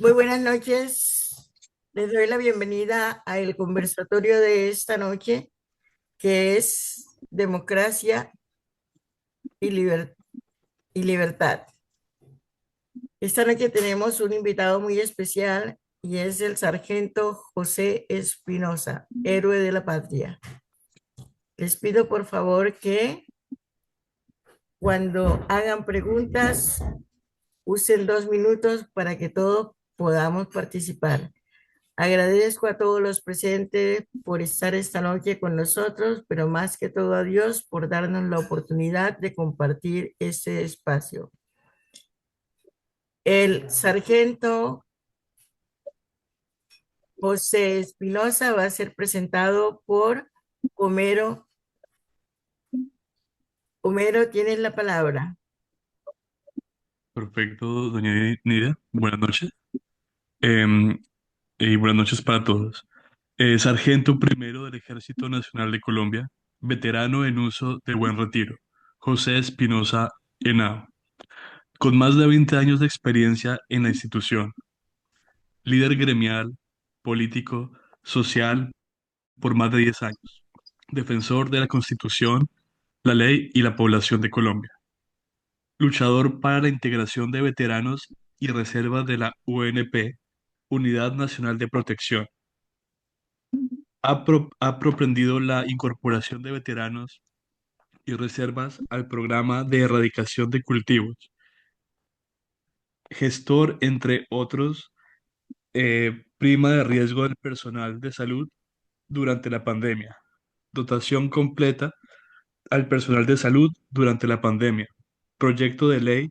Muy buenas noches. Les doy la bienvenida al conversatorio de esta noche, que es Democracia y, y Libertad. Esta noche tenemos un invitado muy especial y es el sargento José Espinosa, héroe de la patria. Les pido por favor que cuando hagan preguntas usen 2 minutos para que todos podamos participar. Agradezco a todos los presentes por estar esta noche con nosotros, pero más que todo a Dios por darnos la oportunidad de compartir este espacio. El sargento José Espinosa va a ser presentado por Homero. Homero, tienes la palabra. Perfecto, doña Nidia. Buenas noches. Em, y buenas noches para todos. Sargento primero del Ejército Nacional de Colombia, veterano en uso de buen retiro, José Espinosa Henao, con más de 20 años de experiencia en la institución, líder gremial, político, social por más de 10 años, defensor de la Constitución, la ley y la población de Colombia, luchador para la integración de veteranos y reservas de la UNP, Unidad Nacional de Protección. Ha propendido la incorporación de veteranos y reservas al programa de erradicación de cultivos. Gestor, entre otros, prima de riesgo del personal de salud durante la pandemia. Dotación completa al personal de salud durante la pandemia. Proyecto de ley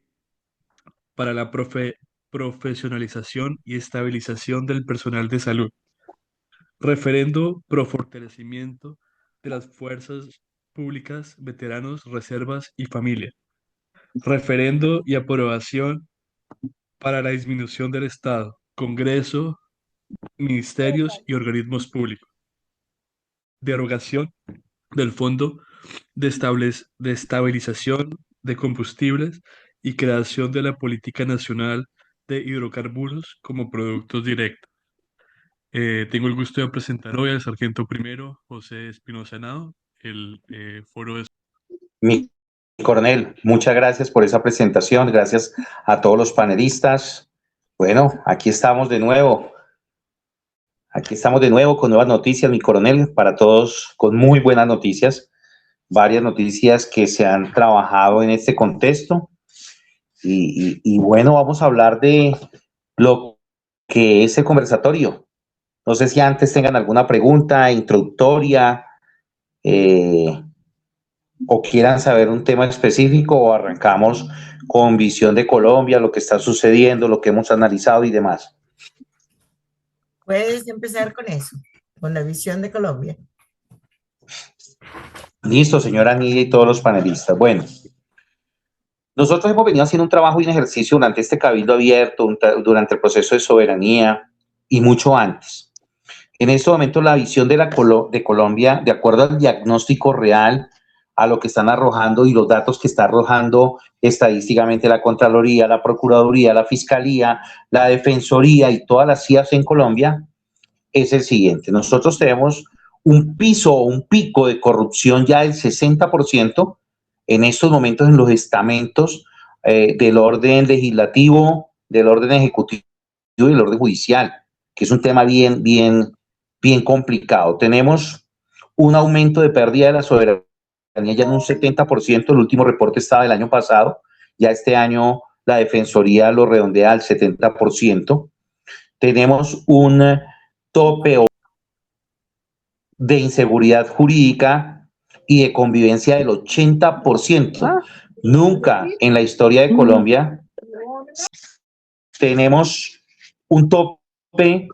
para la profesionalización y estabilización del personal de salud. Referendo pro fortalecimiento de las fuerzas públicas, veteranos, reservas y familia. Referendo y aprobación para la disminución del Estado, Congreso, ministerios y organismos públicos. Derogación del Fondo de Estabilización de Combustibles y creación de la Política Nacional de Hidrocarburos como productos directos. Tengo el gusto de presentar hoy al sargento primero José Espinosa Henao, el foro de... Mi coronel, muchas gracias por esa presentación, gracias a todos los panelistas. Bueno, aquí estamos de nuevo con nuevas noticias, mi coronel, para todos con muy buenas noticias, varias noticias que se han trabajado en este contexto. Y bueno, vamos a hablar de lo que es el conversatorio. No sé si antes tengan alguna pregunta introductoria, eh, o quieran saber un tema específico o arrancamos con visión de Colombia, lo que está sucediendo, lo que hemos analizado y demás. Puedes empezar con eso, con la visión de Colombia. Listo, señora Nidia y todos los panelistas. Bueno, nosotros hemos venido haciendo un trabajo y un ejercicio durante este cabildo abierto, durante el proceso de soberanía y mucho antes. En este momento la visión de Colombia, de acuerdo al diagnóstico real, a lo que están arrojando y los datos que está arrojando estadísticamente la Contraloría, la Procuraduría, la Fiscalía, la Defensoría y todas las CIAs en Colombia, es el siguiente. Nosotros tenemos un pico de corrupción ya del 60% en estos momentos en los estamentos del orden legislativo, del orden ejecutivo y del orden judicial, que es un tema bien complicado. Tenemos un aumento de pérdida de la soberanía ya en un 70%, el último reporte estaba del año pasado, ya este año la Defensoría lo redondea al 70%. Tenemos un tope de inseguridad jurídica y de convivencia del 80%. Nunca en la historia de Colombia tenemos un tope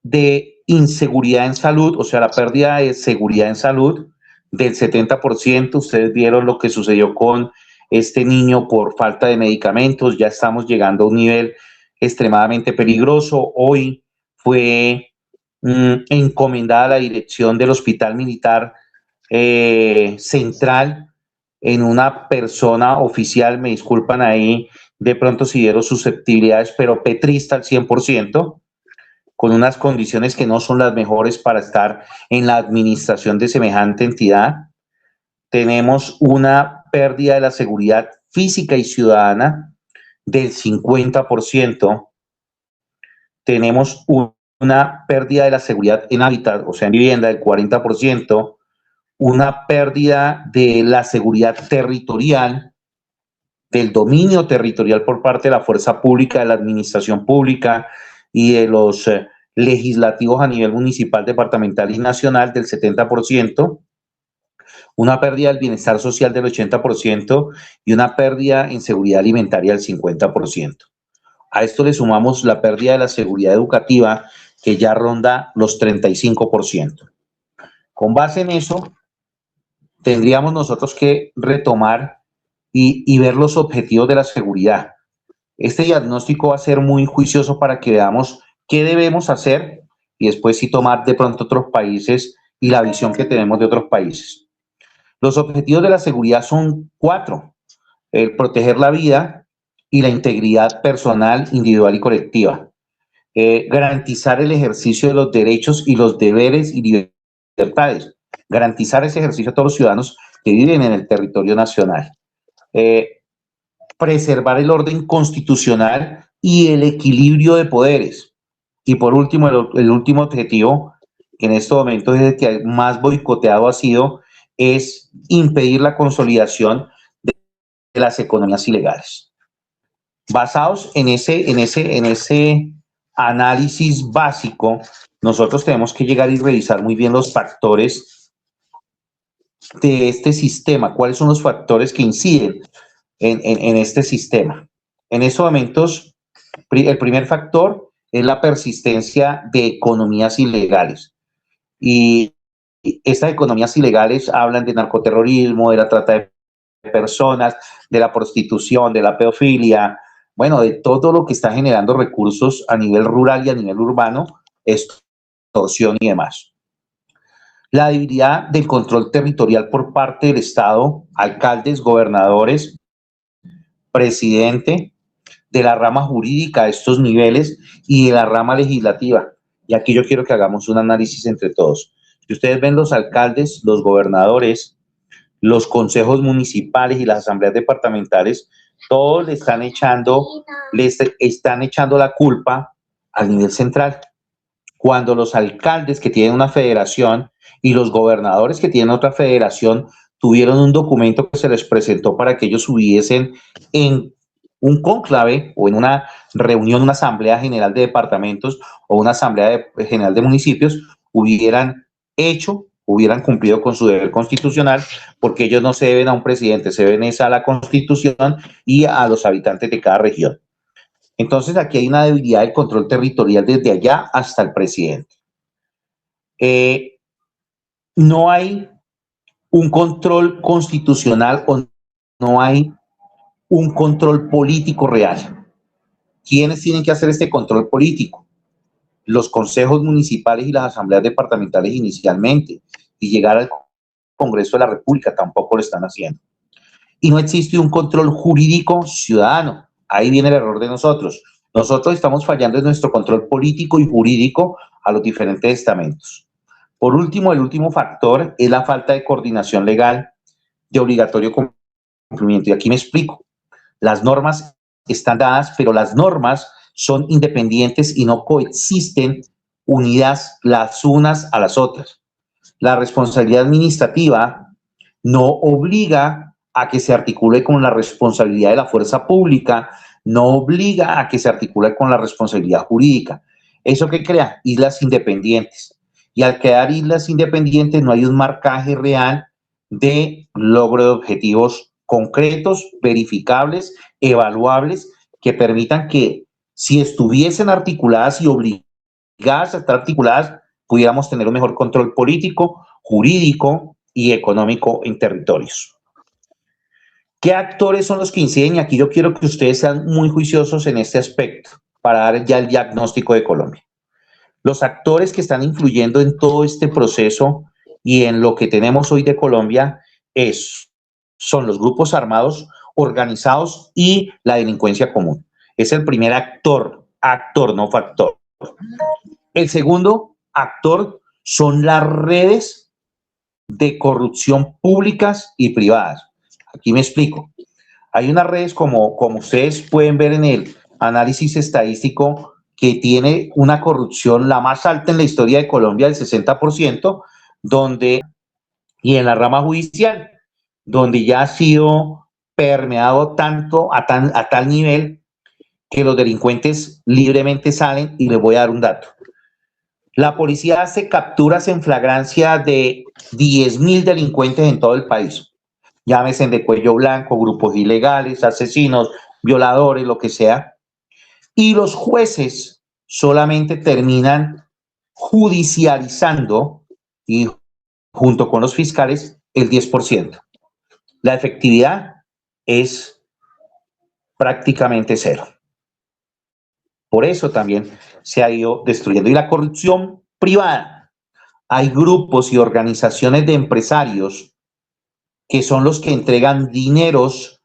de inseguridad en salud, o sea, la pérdida de seguridad en salud del 70%. Ustedes vieron lo que sucedió con este niño por falta de medicamentos. Ya estamos llegando a un nivel extremadamente peligroso. Hoy fue encomendada la dirección del Hospital Militar Central en una persona oficial, me disculpan ahí, de pronto sí dieron susceptibilidades, pero petrista al 100%, con unas condiciones que no son las mejores para estar en la administración de semejante entidad. Tenemos una pérdida de la seguridad física y ciudadana del 50%. Tenemos una pérdida de la seguridad en hábitat, o sea, en vivienda, del 40%. Una pérdida de la seguridad territorial, del dominio territorial por parte de la fuerza pública, de la administración pública y de los legislativos a nivel municipal, departamental y nacional del 70%, una pérdida del bienestar social del 80% y una pérdida en seguridad alimentaria del 50%. A esto le sumamos la pérdida de la seguridad educativa, que ya ronda los 35%. Con base en eso, tendríamos nosotros que retomar y ver los objetivos de la seguridad. Este diagnóstico va a ser muy juicioso para que veamos qué debemos hacer y después sí tomar de pronto otros países y la visión que tenemos de otros países. Los objetivos de la seguridad son 4: el proteger la vida y la integridad personal, individual y colectiva, garantizar el ejercicio de los derechos y los deberes y libertades, garantizar ese ejercicio a todos los ciudadanos que viven en el territorio nacional, preservar el orden constitucional y el equilibrio de poderes. Y por último, el último objetivo, que en este momento es el que más boicoteado ha sido, es impedir la consolidación de las economías ilegales. Basados en ese análisis básico, nosotros tenemos que llegar y revisar muy bien los factores de este sistema, cuáles son los factores que inciden en este sistema. En estos momentos, el primer factor es la persistencia de economías ilegales. Y estas economías ilegales hablan de narcoterrorismo, de la trata de personas, de la prostitución, de la pedofilia, bueno, de todo lo que está generando recursos a nivel rural y a nivel urbano, extorsión y demás. La debilidad del control territorial por parte del Estado, alcaldes, gobernadores, presidente, de la rama jurídica a estos niveles y de la rama legislativa. Y aquí yo quiero que hagamos un análisis entre todos. Si ustedes ven los alcaldes, los gobernadores, los consejos municipales y las asambleas departamentales, todos les están echando la culpa al nivel central. Cuando los alcaldes que tienen una federación y los gobernadores que tienen otra federación tuvieron un documento que se les presentó para que ellos hubiesen en un cónclave o en una reunión, una asamblea general de departamentos o una asamblea general de municipios, hubieran cumplido con su deber constitucional, porque ellos no se deben a un presidente, se deben a la Constitución y a los habitantes de cada región. Entonces aquí hay una debilidad del control territorial desde allá hasta el presidente. No hay un control constitucional o no hay un control político real. ¿Quiénes tienen que hacer este control político? Los consejos municipales y las asambleas departamentales inicialmente, y llegar al Congreso de la República tampoco lo están haciendo. Y no existe un control jurídico ciudadano. Ahí viene el error de nosotros. Nosotros estamos fallando en nuestro control político y jurídico a los diferentes estamentos. Por último, el último factor es la falta de coordinación legal de obligatorio cumplimiento. Y aquí me explico. Las normas están dadas, pero las normas son independientes y no coexisten unidas las unas a las otras. La responsabilidad administrativa no obliga a que se articule con la responsabilidad de la fuerza pública, no obliga a que se articule con la responsabilidad jurídica. ¿Eso qué crea? Islas independientes. Y al crear islas independientes no hay un marcaje real de logro de objetivos concretos, verificables, evaluables, que permitan que, si estuviesen articuladas y obligadas a estar articuladas, pudiéramos tener un mejor control político, jurídico y económico en territorios. ¿Qué actores son los que inciden? Y aquí yo quiero que ustedes sean muy juiciosos en este aspecto para dar ya el diagnóstico de Colombia. Los actores que están influyendo en todo este proceso y en lo que tenemos hoy de Colombia son los grupos armados organizados y la delincuencia común. Es el primer actor, no factor. El segundo actor son las redes de corrupción públicas y privadas. Aquí me explico. Hay unas redes como ustedes pueden ver en el análisis estadístico que tiene una corrupción la más alta en la historia de Colombia, del 60%, y en la rama judicial, donde ya ha sido permeado tanto a tal nivel que los delincuentes libremente salen. Y les voy a dar un dato. La policía hace capturas en flagrancia de 10.000 delincuentes en todo el país. Llámese de cuello blanco, grupos ilegales, asesinos, violadores, lo que sea. Y los jueces solamente terminan judicializando, y junto con los fiscales, el 10%. La efectividad es prácticamente cero. Por eso también se ha ido destruyendo. Y la corrupción privada. Hay grupos y organizaciones de empresarios que son los que entregan dineros,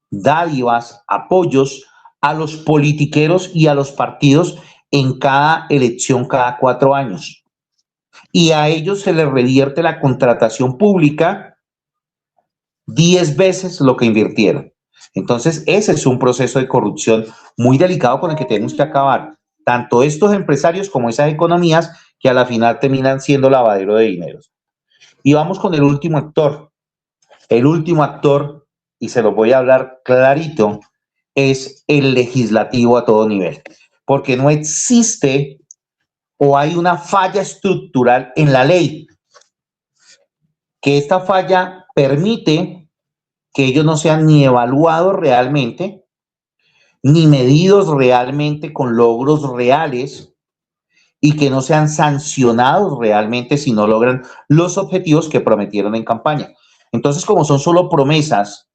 dádivas, apoyos a los politiqueros y a los partidos en cada elección cada 4 años. Y a ellos se les revierte la contratación pública 10 veces lo que invirtieron. Entonces, ese es un proceso de corrupción muy delicado con el que tenemos que acabar. Tanto estos empresarios como esas economías que a la final terminan siendo lavadero de dineros. Y vamos con el último actor. El último actor, y se lo voy a hablar clarito, es el legislativo a todo nivel. Porque no existe o hay una falla estructural en la ley. Que esta falla permite que ellos no sean ni evaluados realmente, ni medidos realmente con logros reales, y que no sean sancionados realmente si no logran los objetivos que prometieron en campaña. Entonces, como son solo promesas,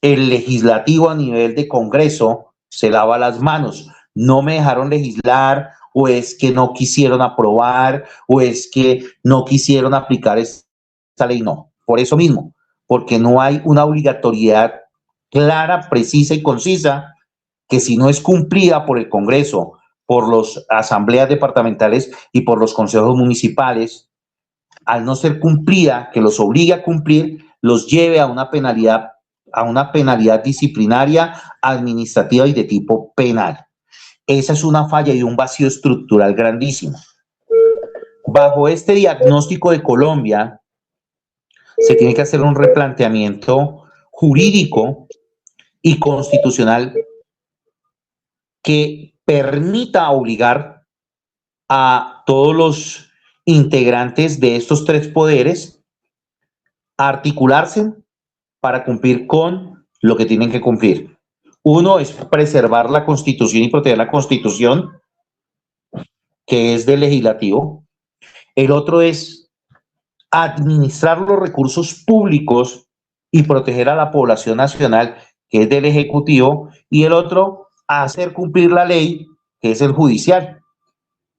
el legislativo a nivel de Congreso se lava las manos. No me dejaron legislar, o es que no quisieron aprobar, o es que no quisieron aplicar esta ley. No, por eso mismo, porque no hay una obligatoriedad clara, precisa y concisa, que si no es cumplida por el Congreso, por las asambleas departamentales y por los consejos municipales, al no ser cumplida, que los obligue a cumplir, los lleve a una penalidad disciplinaria, administrativa y de tipo penal. Esa es una falla y un vacío estructural grandísimo. Bajo este diagnóstico de Colombia, se tiene que hacer un replanteamiento jurídico y constitucional que permita obligar a todos los integrantes de estos 3 poderes a articularse para cumplir con lo que tienen que cumplir. Uno es preservar la Constitución y proteger la Constitución, que es del legislativo. El otro es administrar los recursos públicos y proteger a la población nacional, que es del ejecutivo. Y el otro, hacer cumplir la ley, que es el judicial.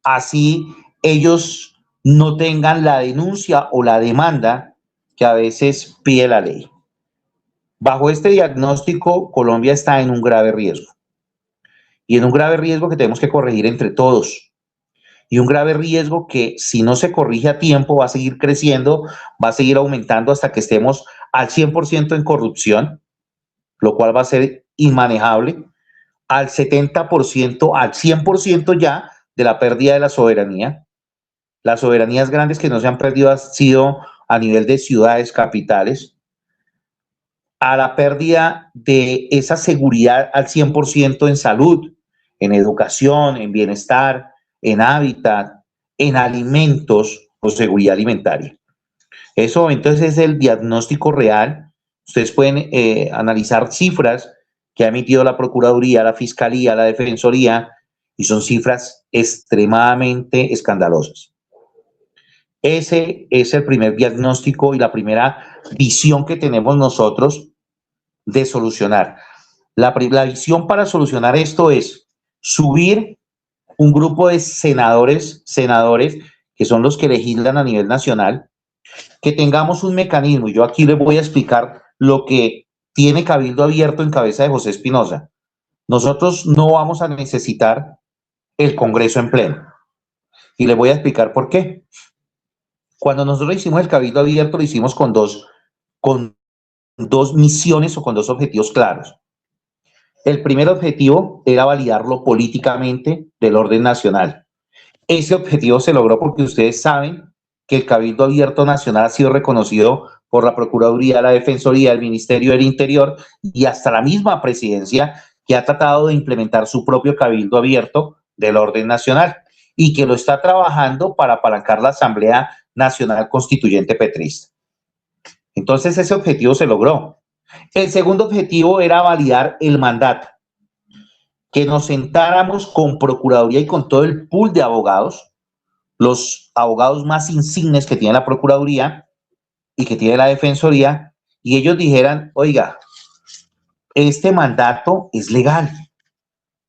Así ellos no tengan la denuncia o la demanda que a veces pide la ley. Bajo este diagnóstico, Colombia está en un grave riesgo. Y en un grave riesgo que tenemos que corregir entre todos. Y un grave riesgo que, si no se corrige a tiempo, va a seguir creciendo, va a seguir aumentando hasta que estemos al 100% en corrupción, lo cual va a ser inmanejable, al 70%, al 100% ya de la pérdida de la soberanía. Las soberanías grandes que no se han perdido han sido a nivel de ciudades, capitales, a la pérdida de esa seguridad al 100% en salud, en educación, en bienestar, en hábitat, en alimentos o seguridad alimentaria. Eso entonces es el diagnóstico real. Ustedes pueden analizar cifras que ha emitido la Procuraduría, la Fiscalía, la Defensoría, y son cifras extremadamente escandalosas. Ese es el primer diagnóstico y la primera visión que tenemos nosotros de solucionar. La visión para solucionar esto es subir un grupo de senadores que son los que legislan a nivel nacional, que tengamos un mecanismo, y yo aquí les voy a explicar lo que tiene cabildo abierto en cabeza de José Espinosa. Nosotros no vamos a necesitar el Congreso en pleno. Y les voy a explicar por qué. Cuando nosotros hicimos el cabildo abierto, lo hicimos con dos misiones o con dos objetivos claros. El primer objetivo era validarlo políticamente del orden nacional. Ese objetivo se logró porque ustedes saben que el Cabildo Abierto Nacional ha sido reconocido por la Procuraduría, la Defensoría, el Ministerio del Interior y hasta la misma presidencia, que ha tratado de implementar su propio Cabildo Abierto del orden nacional y que lo está trabajando para apalancar la Asamblea Nacional Constituyente Petrista. Entonces ese objetivo se logró. El segundo objetivo era validar el mandato, que nos sentáramos con Procuraduría y con todo el pool de abogados, los abogados más insignes que tiene la Procuraduría y que tiene la Defensoría, y ellos dijeran, oiga, este mandato es legal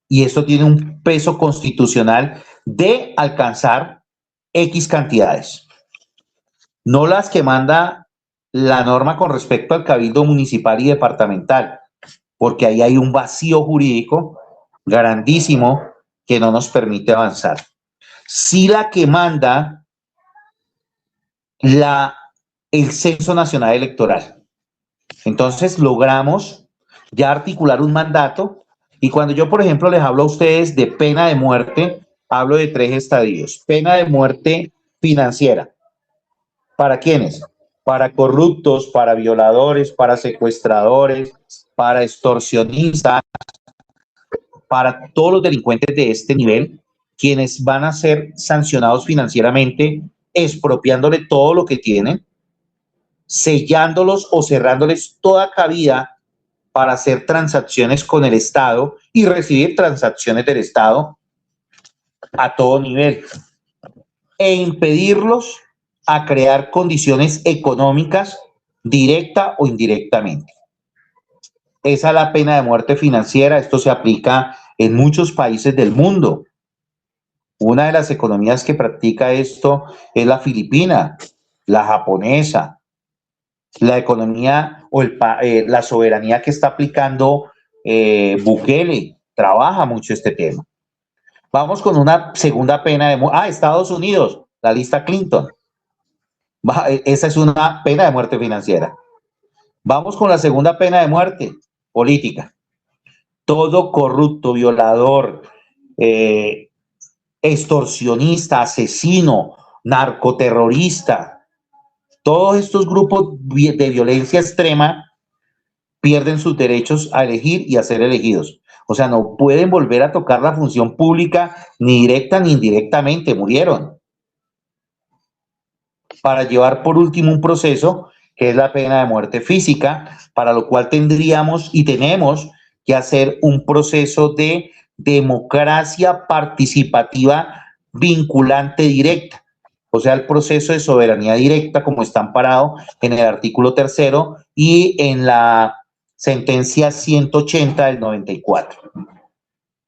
y esto tiene un peso constitucional de alcanzar X cantidades, no las que manda la norma con respecto al cabildo municipal y departamental, porque ahí hay un vacío jurídico grandísimo que no nos permite avanzar. Sí la que manda el Censo Nacional Electoral. Entonces logramos ya articular un mandato y cuando yo, por ejemplo, les hablo a ustedes de pena de muerte, hablo de 3 estadios. Pena de muerte financiera. ¿Para quiénes? Para corruptos, para violadores, para secuestradores, para extorsionistas, para todos los delincuentes de este nivel, quienes van a ser sancionados financieramente, expropiándole todo lo que tienen, sellándolos o cerrándoles toda cabida para hacer transacciones con el Estado y recibir transacciones del Estado a todo nivel, e impedirlos a crear condiciones económicas directa o indirectamente. Esa es la pena de muerte financiera. Esto se aplica en muchos países del mundo. Una de las economías que practica esto es la filipina, la japonesa, la economía o la soberanía que está aplicando Bukele. Trabaja mucho este tema. Vamos con una segunda pena de muerte. Estados Unidos, la lista Clinton. Esa es una pena de muerte financiera. Vamos con la segunda pena de muerte política. Todo corrupto, violador, extorsionista, asesino, narcoterrorista, todos estos grupos de violencia extrema pierden sus derechos a elegir y a ser elegidos. O sea, no pueden volver a tocar la función pública ni directa ni indirectamente, murieron. Para llevar por último un proceso que es la pena de muerte física, para lo cual tendríamos y tenemos que hacer un proceso de democracia participativa vinculante directa, o sea, el proceso de soberanía directa como está amparado en el artículo 3º y en la sentencia 180 del 94.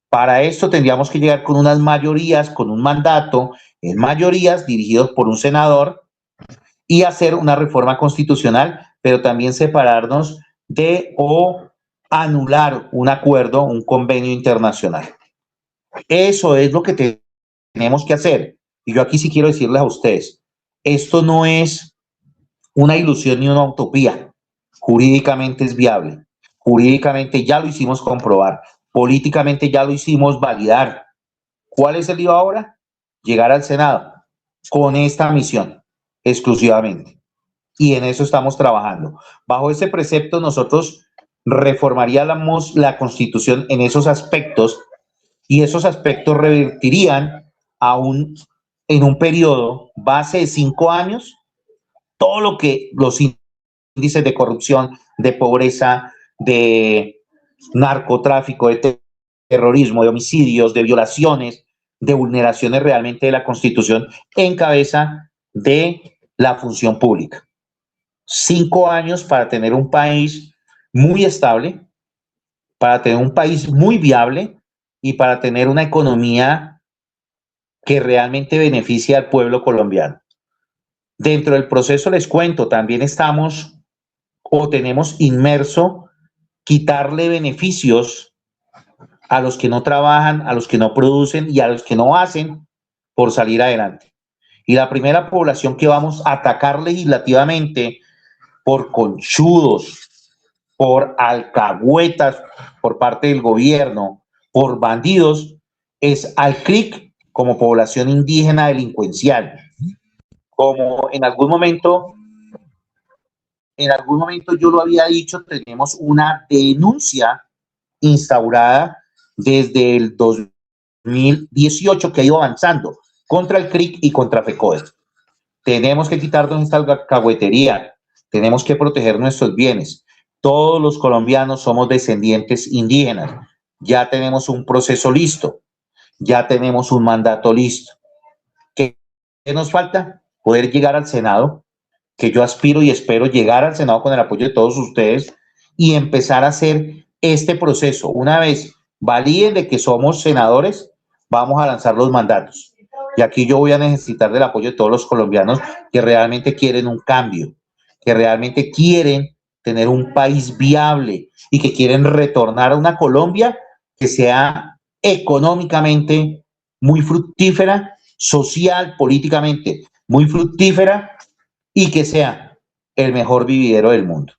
Para esto tendríamos que llegar con unas mayorías, con un mandato en mayorías dirigidos por un senador y hacer una reforma constitucional, pero también separarnos de o anular un acuerdo, un convenio internacional. Eso es lo que tenemos que hacer. Y yo aquí sí quiero decirles a ustedes, esto no es una ilusión ni una utopía. Jurídicamente es viable. Jurídicamente ya lo hicimos comprobar. Políticamente ya lo hicimos validar. ¿Cuál es el lío ahora? Llegar al Senado con esta misión exclusivamente. Y en eso estamos trabajando. Bajo ese precepto nosotros reformaríamos la Constitución en esos aspectos y esos aspectos revertirían en un periodo base de 5 años todo lo que los índices de corrupción, de pobreza, de narcotráfico, de terrorismo, de homicidios, de violaciones, de vulneraciones realmente de la Constitución en cabeza de la función pública. 5 años para tener un país muy estable, para tener un país muy viable y para tener una economía que realmente beneficie al pueblo colombiano. Dentro del proceso, les cuento, también estamos o tenemos inmerso quitarle beneficios a los que no trabajan, a los que no producen y a los que no hacen por salir adelante. Y la primera población que vamos a atacar legislativamente por conchudos, por alcahuetas por parte del gobierno, por bandidos, es al CRIC como población indígena delincuencial. Como en algún momento yo lo había dicho, tenemos una denuncia instaurada desde el 2018 que ha ido avanzando contra el CRIC y contra FECODE. Tenemos que quitarnos esta alcahuetería, tenemos que proteger nuestros bienes. Todos los colombianos somos descendientes indígenas. Ya tenemos un proceso listo, ya tenemos un mandato listo. ¿Qué nos falta? Poder llegar al Senado, que yo aspiro y espero llegar al Senado con el apoyo de todos ustedes y empezar a hacer este proceso. Una vez validen de que somos senadores, vamos a lanzar los mandatos. Y aquí yo voy a necesitar del apoyo de todos los colombianos que realmente quieren un cambio, que realmente quieren tener un país viable y que quieren retornar a una Colombia que sea económicamente muy fructífera, social, políticamente muy fructífera y que sea el mejor vividero del mundo.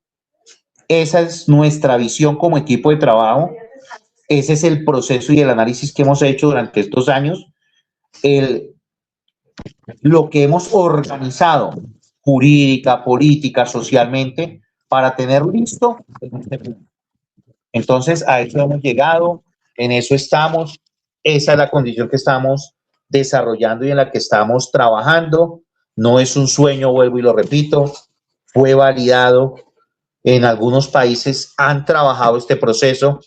Esa es nuestra visión como equipo de trabajo. Ese es el proceso y el análisis que hemos hecho durante estos años. Lo que hemos organizado jurídica, política, socialmente, para tener listo este punto. Entonces, a eso hemos llegado, en eso estamos, esa es la condición que estamos desarrollando y en la que estamos trabajando. No es un sueño, vuelvo y lo repito, fue validado. En algunos países han trabajado este proceso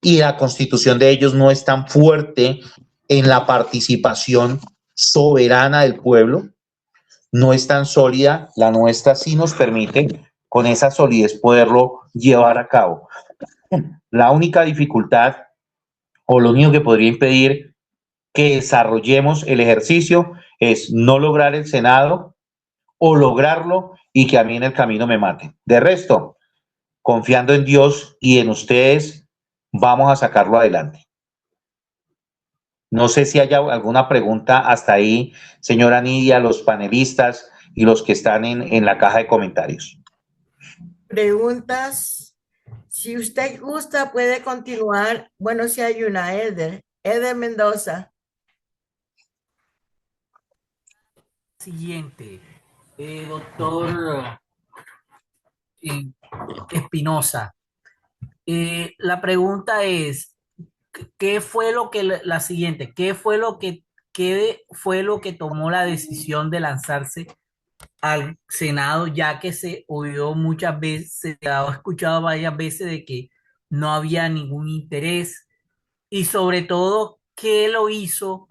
y la constitución de ellos no es tan fuerte en la participación soberana del pueblo, no es tan sólida. La nuestra sí nos permite con esa solidez poderlo llevar a cabo. La única dificultad o lo único que podría impedir que desarrollemos el ejercicio es no lograr el Senado o lograrlo y que a mí en el camino me maten. De resto, confiando en Dios y en ustedes, vamos a sacarlo adelante. No sé si haya alguna pregunta hasta ahí, señora Nidia, los panelistas y los que están en la caja de comentarios. Preguntas. Si usted gusta, puede continuar. Bueno, si hay una, Eder Mendoza. Siguiente, doctor Espinosa. La pregunta es, ¿qué fue lo que la siguiente? ¿Qué fue lo que tomó la decisión de lanzarse al Senado, ya que se oyó muchas veces, se ha escuchado varias veces de que no había ningún interés y sobre todo, ¿qué lo hizo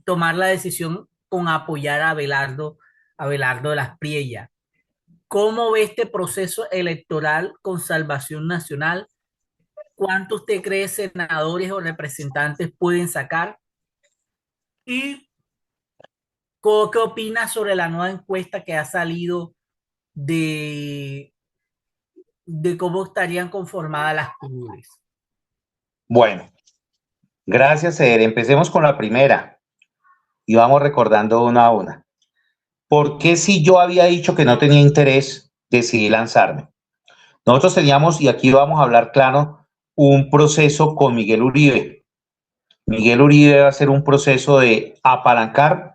tomar la decisión con apoyar a Abelardo de las Priellas? ¿Cómo ve este proceso electoral con Salvación Nacional? ¿Cuánto usted cree senadores o representantes pueden sacar? ¿Y qué opina sobre la nueva encuesta que ha salido de cómo estarían conformadas las curules? Bueno, gracias, Eder. Empecemos con la primera y vamos recordando una a una. ¿Por qué si yo había dicho que no tenía interés, decidí lanzarme? Nosotros teníamos, y aquí vamos a hablar claro, un proceso con Miguel Uribe. Miguel Uribe va a hacer un proceso de apalancar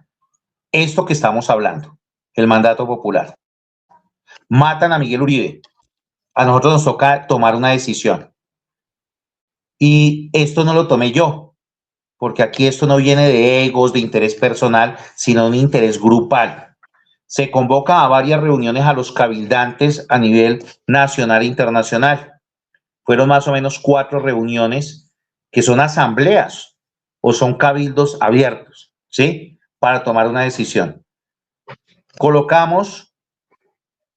esto que estamos hablando, el mandato popular. Matan a Miguel Uribe. A nosotros nos toca tomar una decisión. Y esto no lo tomé yo, porque aquí esto no viene de egos, de interés personal, sino de un interés grupal. Se convoca a varias reuniones a los cabildantes a nivel nacional e internacional. Fueron más o menos 4 reuniones que son asambleas o son cabildos abiertos, ¿sí? Para tomar una decisión. Colocamos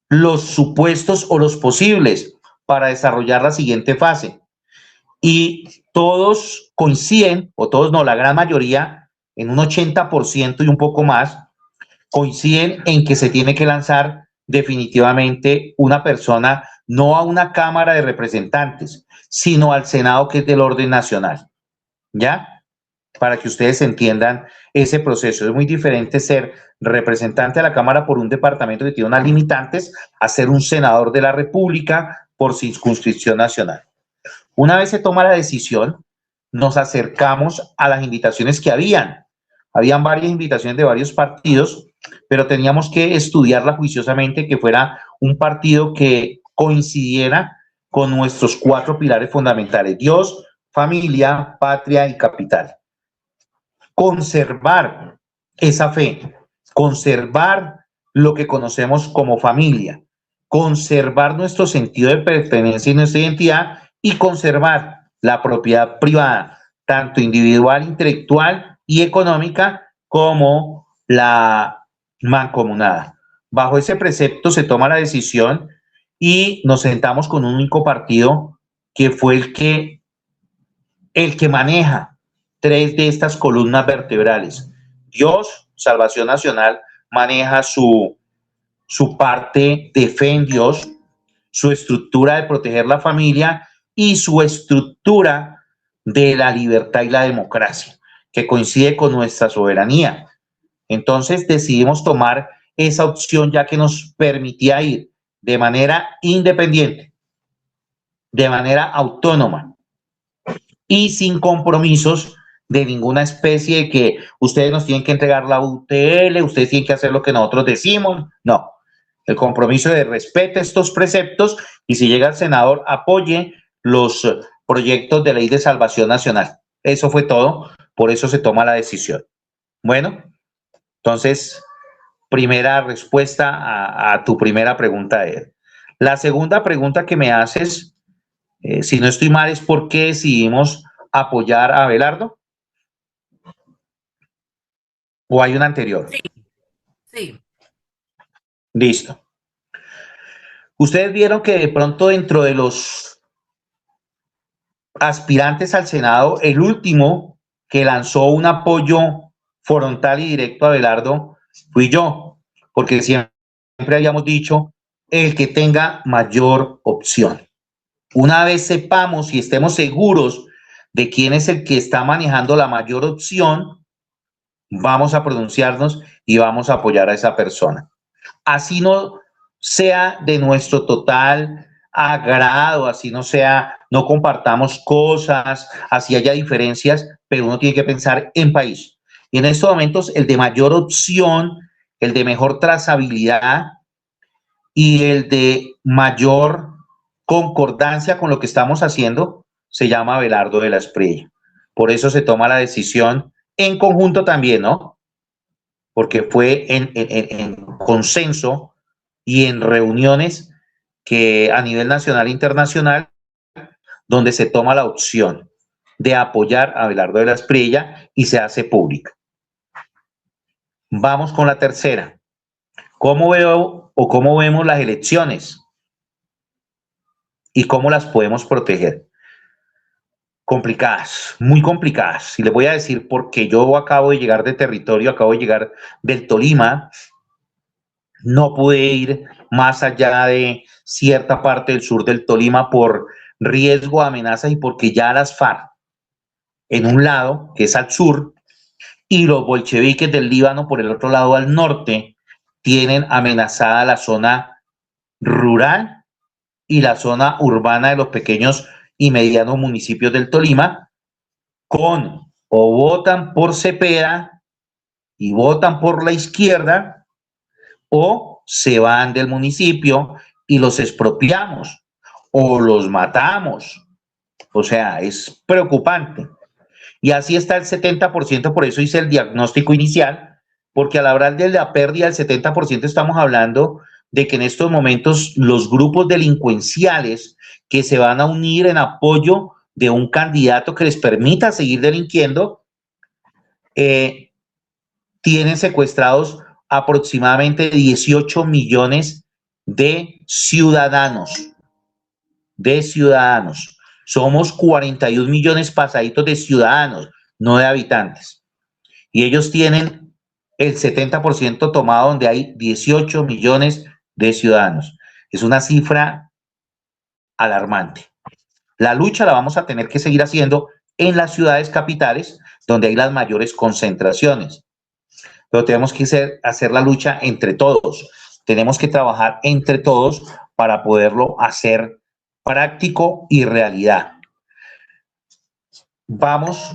los supuestos o los posibles para desarrollar la siguiente fase. Y todos coinciden, o todos no, la gran mayoría, en un 80% y un poco más, coinciden en que se tiene que lanzar definitivamente una persona no a una Cámara de Representantes, sino al Senado, que es del orden nacional. ¿Ya? Para que ustedes entiendan ese proceso. Es muy diferente ser representante de la Cámara por un departamento que tiene unas limitantes a ser un senador de la República por circunscripción nacional. Una vez se toma la decisión, nos acercamos a las invitaciones que habían. Habían varias invitaciones de varios partidos, pero teníamos que estudiarla juiciosamente, que fuera un partido que coincidiera con nuestros 4 pilares fundamentales: Dios, familia, patria y capital. Conservar esa fe, conservar lo que conocemos como familia, conservar nuestro sentido de pertenencia y nuestra identidad, y conservar la propiedad privada, tanto individual, intelectual y económica, como la mancomunada. Bajo ese precepto se toma la decisión y nos sentamos con un único partido, que fue el que maneja 3 de estas columnas vertebrales. Dios, Salvación Nacional, maneja su parte de fe en Dios, su estructura de proteger la familia y su estructura de la libertad y la democracia, que coincide con nuestra soberanía. Entonces decidimos tomar esa opción, ya que nos permitía ir de manera independiente, de manera autónoma y sin compromisos de ninguna especie, de que ustedes nos tienen que entregar la UTL, ustedes tienen que hacer lo que nosotros decimos. No, el compromiso de respete estos preceptos, y si llega el senador, apoye los proyectos de ley de salvación nacional. Eso fue todo, por eso se toma la decisión. Bueno, entonces, primera respuesta a tu primera pregunta, Ed. La segunda pregunta que me haces, si no estoy mal, es por qué decidimos apoyar a Abelardo. ¿O hay una anterior? Sí, sí. Listo. Ustedes vieron que de pronto, dentro de los aspirantes al Senado, el último que lanzó un apoyo frontal y directo a Abelardo fui yo, porque siempre habíamos dicho: el que tenga mayor opción. Una vez sepamos y estemos seguros de quién es el que está manejando la mayor opción, vamos a pronunciarnos y vamos a apoyar a esa persona. Así no sea de nuestro total agrado, así no sea, no compartamos cosas, así haya diferencias, pero uno tiene que pensar en país. Y en estos momentos, el de mayor opción, el de mejor trazabilidad y el de mayor concordancia con lo que estamos haciendo, se llama Abelardo de la Espriella. Por eso se toma la decisión en conjunto también, ¿no? Porque fue en consenso y en reuniones que a nivel nacional e internacional, donde se toma la opción de apoyar a Abelardo de la Espriella y se hace pública. Vamos con la tercera. ¿Cómo veo o cómo vemos las elecciones y cómo las podemos proteger? Complicadas, muy complicadas. Y les voy a decir por qué. Yo acabo de llegar de territorio, acabo de llegar del Tolima. No pude ir más allá de cierta parte del sur del Tolima por riesgo, amenazas, y porque ya las FARC, en un lado, que es al sur, y los bolcheviques del Líbano, por el otro lado, al norte, tienen amenazada la zona rural y la zona urbana de los pequeños y medianos municipios del Tolima, con o votan por Cepeda y votan por la izquierda, o se van del municipio y los expropiamos o los matamos. O sea, es preocupante. Y así está el 70%, por eso hice el diagnóstico inicial, porque al hablar de la pérdida del 70% estamos hablando de que en estos momentos los grupos delincuenciales que se van a unir en apoyo de un candidato que les permita seguir delinquiendo, tienen secuestrados aproximadamente 18 millones de ciudadanos. Somos 41 millones pasaditos de ciudadanos, no de habitantes. Y ellos tienen el 70% tomado, donde hay 18 millones de ciudadanos. Es una cifra alarmante. La lucha la vamos a tener que seguir haciendo en las ciudades capitales, donde hay las mayores concentraciones. Pero tenemos que hacer la lucha entre todos. Tenemos que trabajar entre todos para poderlo hacer práctico y realidad. Vamos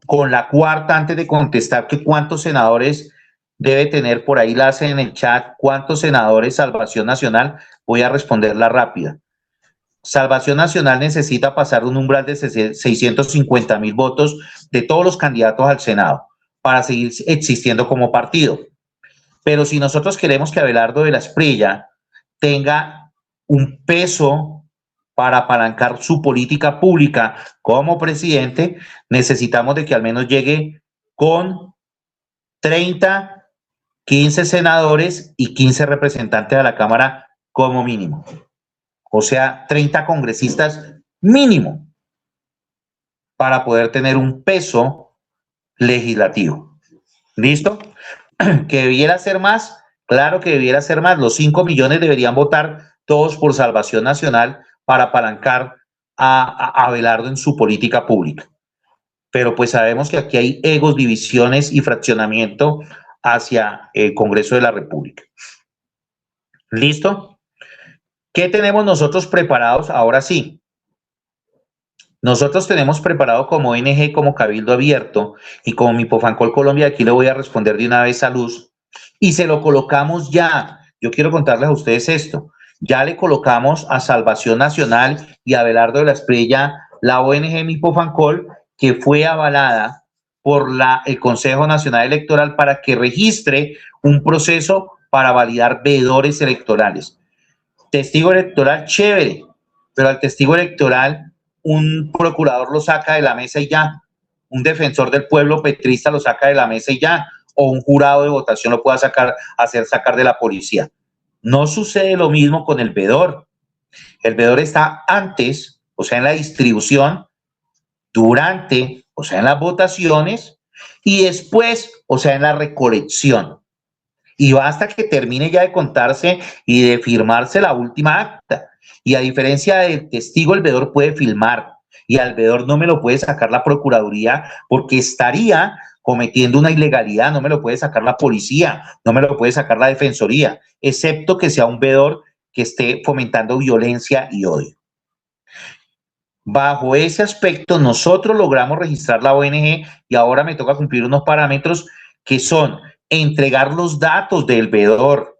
con la cuarta antes de contestar que cuántos senadores debe tener, por ahí la hacen en el chat, cuántos senadores Salvación Nacional. Voy a responderla rápida. Salvación Nacional necesita pasar un umbral de 650,000 votos de todos los candidatos al Senado para seguir existiendo como partido. Pero si nosotros queremos que Abelardo de la Espriella tenga un peso para apalancar su política pública como presidente, necesitamos de que al menos llegue con 30, 15 senadores y 15 representantes a la Cámara como mínimo. O sea, 30 congresistas mínimo para poder tener un peso legislativo. ¿Listo? ¿Que debiera ser más? Claro que debiera ser más. Los 5 millones deberían votar todos por Salvación Nacional para apalancar a Abelardo en su política pública. Pero pues sabemos que aquí hay egos, divisiones y fraccionamiento hacia el Congreso de la República. ¿Listo? ¿Qué tenemos nosotros preparados? Ahora sí. Nosotros tenemos preparado como ONG, como Cabildo Abierto y como Mipofancol Colombia, aquí le voy a responder de una vez a Luz, y se lo colocamos ya. Yo quiero contarles a ustedes esto. Ya le colocamos a Salvación Nacional y a Abelardo de la Espriella la ONG Mipofancol, que fue avalada por el Consejo Nacional Electoral para que registre un proceso para validar veedores electorales. Testigo electoral, chévere, pero al testigo electoral un procurador lo saca de la mesa y ya, un defensor del pueblo petrista lo saca de la mesa y ya, o un jurado de votación lo pueda hacer sacar de la policía. No sucede lo mismo con el veedor. El veedor está antes, o sea, en la distribución, durante, o sea, en las votaciones, y después, o sea, en la recolección. Y basta que termine ya de contarse y de firmarse la última acta. Y a diferencia del testigo, el veedor puede filmar y al veedor no me lo puede sacar la Procuraduría porque estaría cometiendo una ilegalidad, no me lo puede sacar la policía, no me lo puede sacar la Defensoría, excepto que sea un veedor que esté fomentando violencia y odio. Bajo ese aspecto, nosotros logramos registrar la ONG y ahora me toca cumplir unos parámetros que son entregar los datos del veedor,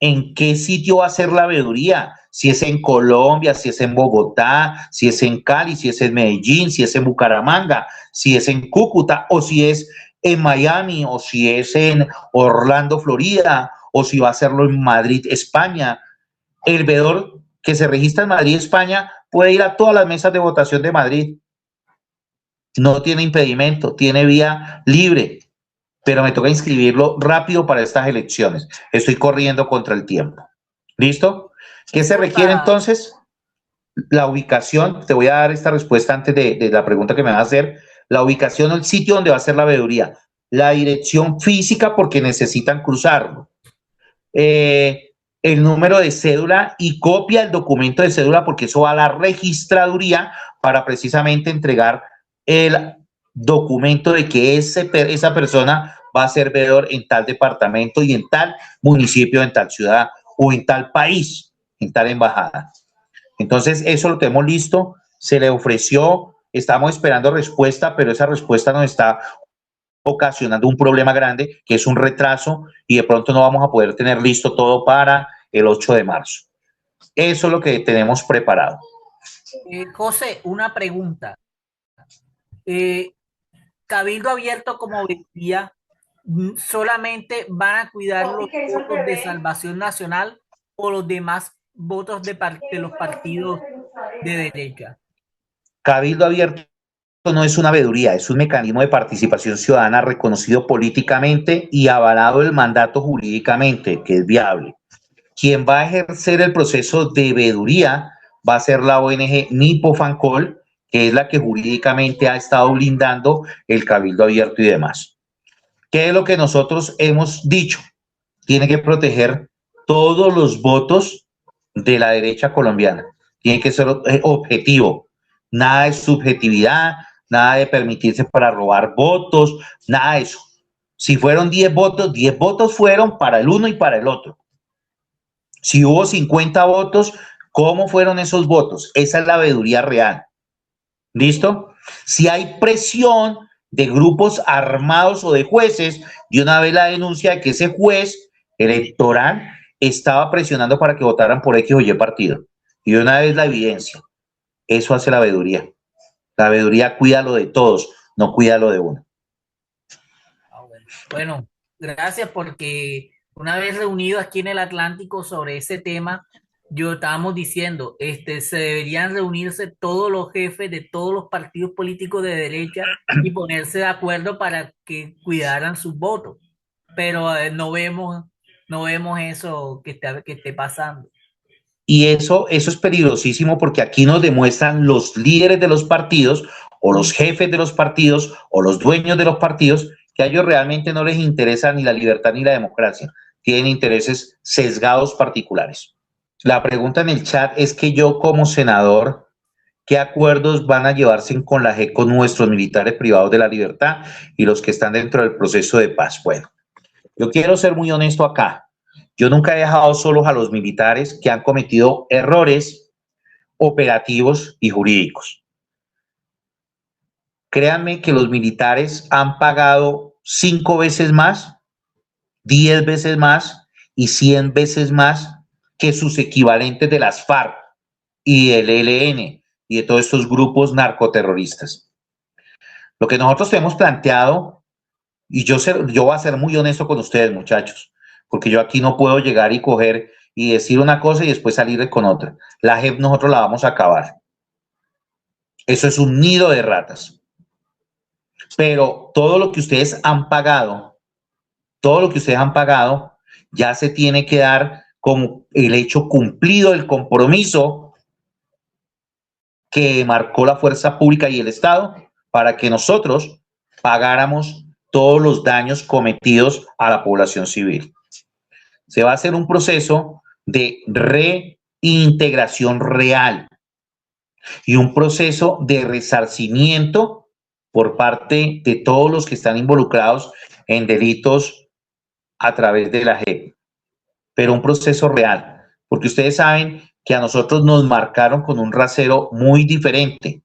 en qué sitio va a ser la veeduría, si es en Colombia, si es en Bogotá, si es en Cali, si es en Medellín, si es en Bucaramanga, si es en Cúcuta, o si es en Miami, o si es en Orlando, Florida, o si va a hacerlo en Madrid, España. El veedor que se registra en Madrid, España, puede ir a todas las mesas de votación de Madrid. No tiene impedimento, tiene vía libre, pero me toca inscribirlo rápido para estas elecciones. Estoy corriendo contra el tiempo. ¿Listo? ¿Qué se requiere entonces? La ubicación. Te voy a dar esta respuesta antes de la pregunta que me vas a hacer. La ubicación o el sitio donde va a ser la veeduría. La dirección física porque necesitan cruzarlo. El número de cédula y copia del documento de cédula porque eso va a la registraduría para precisamente entregar el documento de que esa persona va a ser veedor en tal departamento y en tal municipio, en tal ciudad o en tal país, en tal embajada. Entonces, eso lo tenemos listo, se le ofreció, estamos esperando respuesta, pero esa respuesta nos está ocasionando un problema grande, que es un retraso, y de pronto no vamos a poder tener listo todo para el 8 de marzo. Eso es lo que tenemos preparado. José, una pregunta. Cabildo Abierto como veeduría, ¿solamente van a cuidar los votos de Salvación Nacional o los demás votos de los partidos de derecha? Cabildo Abierto no es una veeduría, es un mecanismo de participación ciudadana reconocido políticamente y avalado el mandato jurídicamente, que es viable. Quien va a ejercer el proceso de veeduría va a ser la ONG Mipofancol, que es la que jurídicamente ha estado blindando el Cabildo Abierto y demás. ¿Qué es lo que nosotros hemos dicho? Tiene que proteger todos los votos de la derecha colombiana, tiene que ser objetivo, nada de subjetividad, nada de permitirse para robar votos, nada de eso. Si fueron 10 votos fueron para el uno y para el otro. Si hubo 50 votos, ¿cómo fueron esos votos? Esa es la veeduría real. ¿Listo? Si hay presión de grupos armados o de jueces, de una vez la denuncia de que ese juez electoral estaba presionando para que votaran por X o Y partido. Y de una vez la evidencia. Eso hace la veeduría. La veeduría cuida lo de todos, no cuida lo de uno. Bueno, gracias porque una vez reunidos aquí en el Atlántico sobre ese tema, yo estábamos diciendo, se deberían reunirse todos los jefes de todos los partidos políticos de derecha y ponerse de acuerdo para que cuidaran sus votos. Pero no vemos eso que esté pasando. Y eso es peligrosísimo porque aquí nos demuestran los líderes de los partidos o los jefes de los partidos o los dueños de los partidos que a ellos realmente no les interesa ni la libertad ni la democracia. Tienen intereses sesgados particulares. La pregunta en el chat es que yo como senador, ¿qué acuerdos van a llevarse con la JEP con nuestros militares privados de la libertad y los que están dentro del proceso de paz? Bueno, yo quiero ser muy honesto acá. Yo nunca he dejado solos a los militares que han cometido errores operativos y jurídicos. Créanme que los militares han pagado 5 veces más, 10 veces más y 100 veces más que sus equivalentes de las FARC y del ELN y de todos estos grupos narcoterroristas. Lo que nosotros tenemos planteado, y yo voy a ser muy honesto con ustedes, muchachos, porque yo aquí no puedo llegar y coger y decir una cosa y después salir con otra. La JEP nosotros la vamos a acabar. Eso es un nido de ratas. Pero todo lo que ustedes han pagado, ya se tiene que dar como el hecho cumplido, el compromiso que marcó la fuerza pública y el Estado para que nosotros pagáramos todos los daños cometidos a la población civil. Se va a hacer un proceso de reintegración real y un proceso de resarcimiento por parte de todos los que están involucrados en delitos a través de la JEP, pero un proceso real, porque ustedes saben que a nosotros nos marcaron con un rasero muy diferente,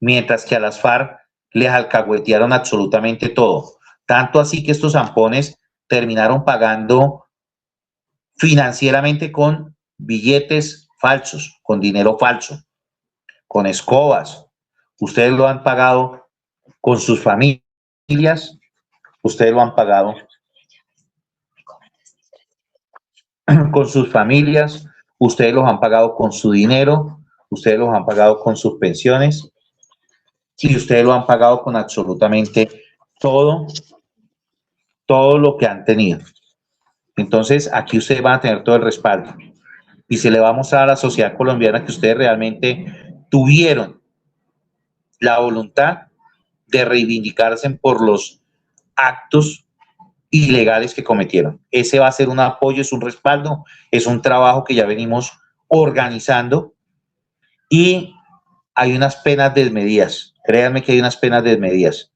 mientras que a las FARC les alcahuetearon absolutamente todo, tanto así que estos zampones terminaron pagando financieramente con billetes falsos, con dinero falso, con escobas. Ustedes lo han pagado con sus familias, ustedes lo han pagado con sus familias, ustedes los han pagado con su dinero, ustedes los han pagado con sus pensiones y ustedes lo han pagado con absolutamente todo lo que han tenido. Entonces, aquí ustedes van a tener todo el respaldo y se le va a mostrar a la sociedad colombiana que ustedes realmente tuvieron la voluntad de reivindicarse por los actos ilegales que cometieron. Ese va a ser un apoyo, es un respaldo, es un trabajo que ya venimos organizando y hay unas penas desmedidas. Créanme que hay unas penas desmedidas.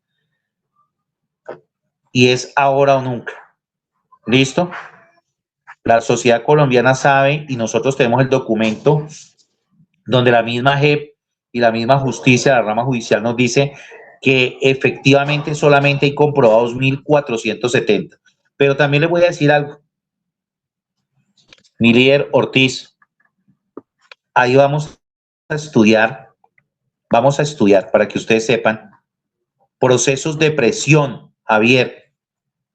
Y es ahora o nunca. ¿Listo? La sociedad colombiana sabe y nosotros tenemos el documento donde la misma JEP y la misma justicia, la rama judicial nos dice que efectivamente solamente hay comprobados 1.470. Pero también les voy a decir algo. Mi líder Ortiz, ahí vamos a estudiar para que ustedes sepan procesos de presión, Javier,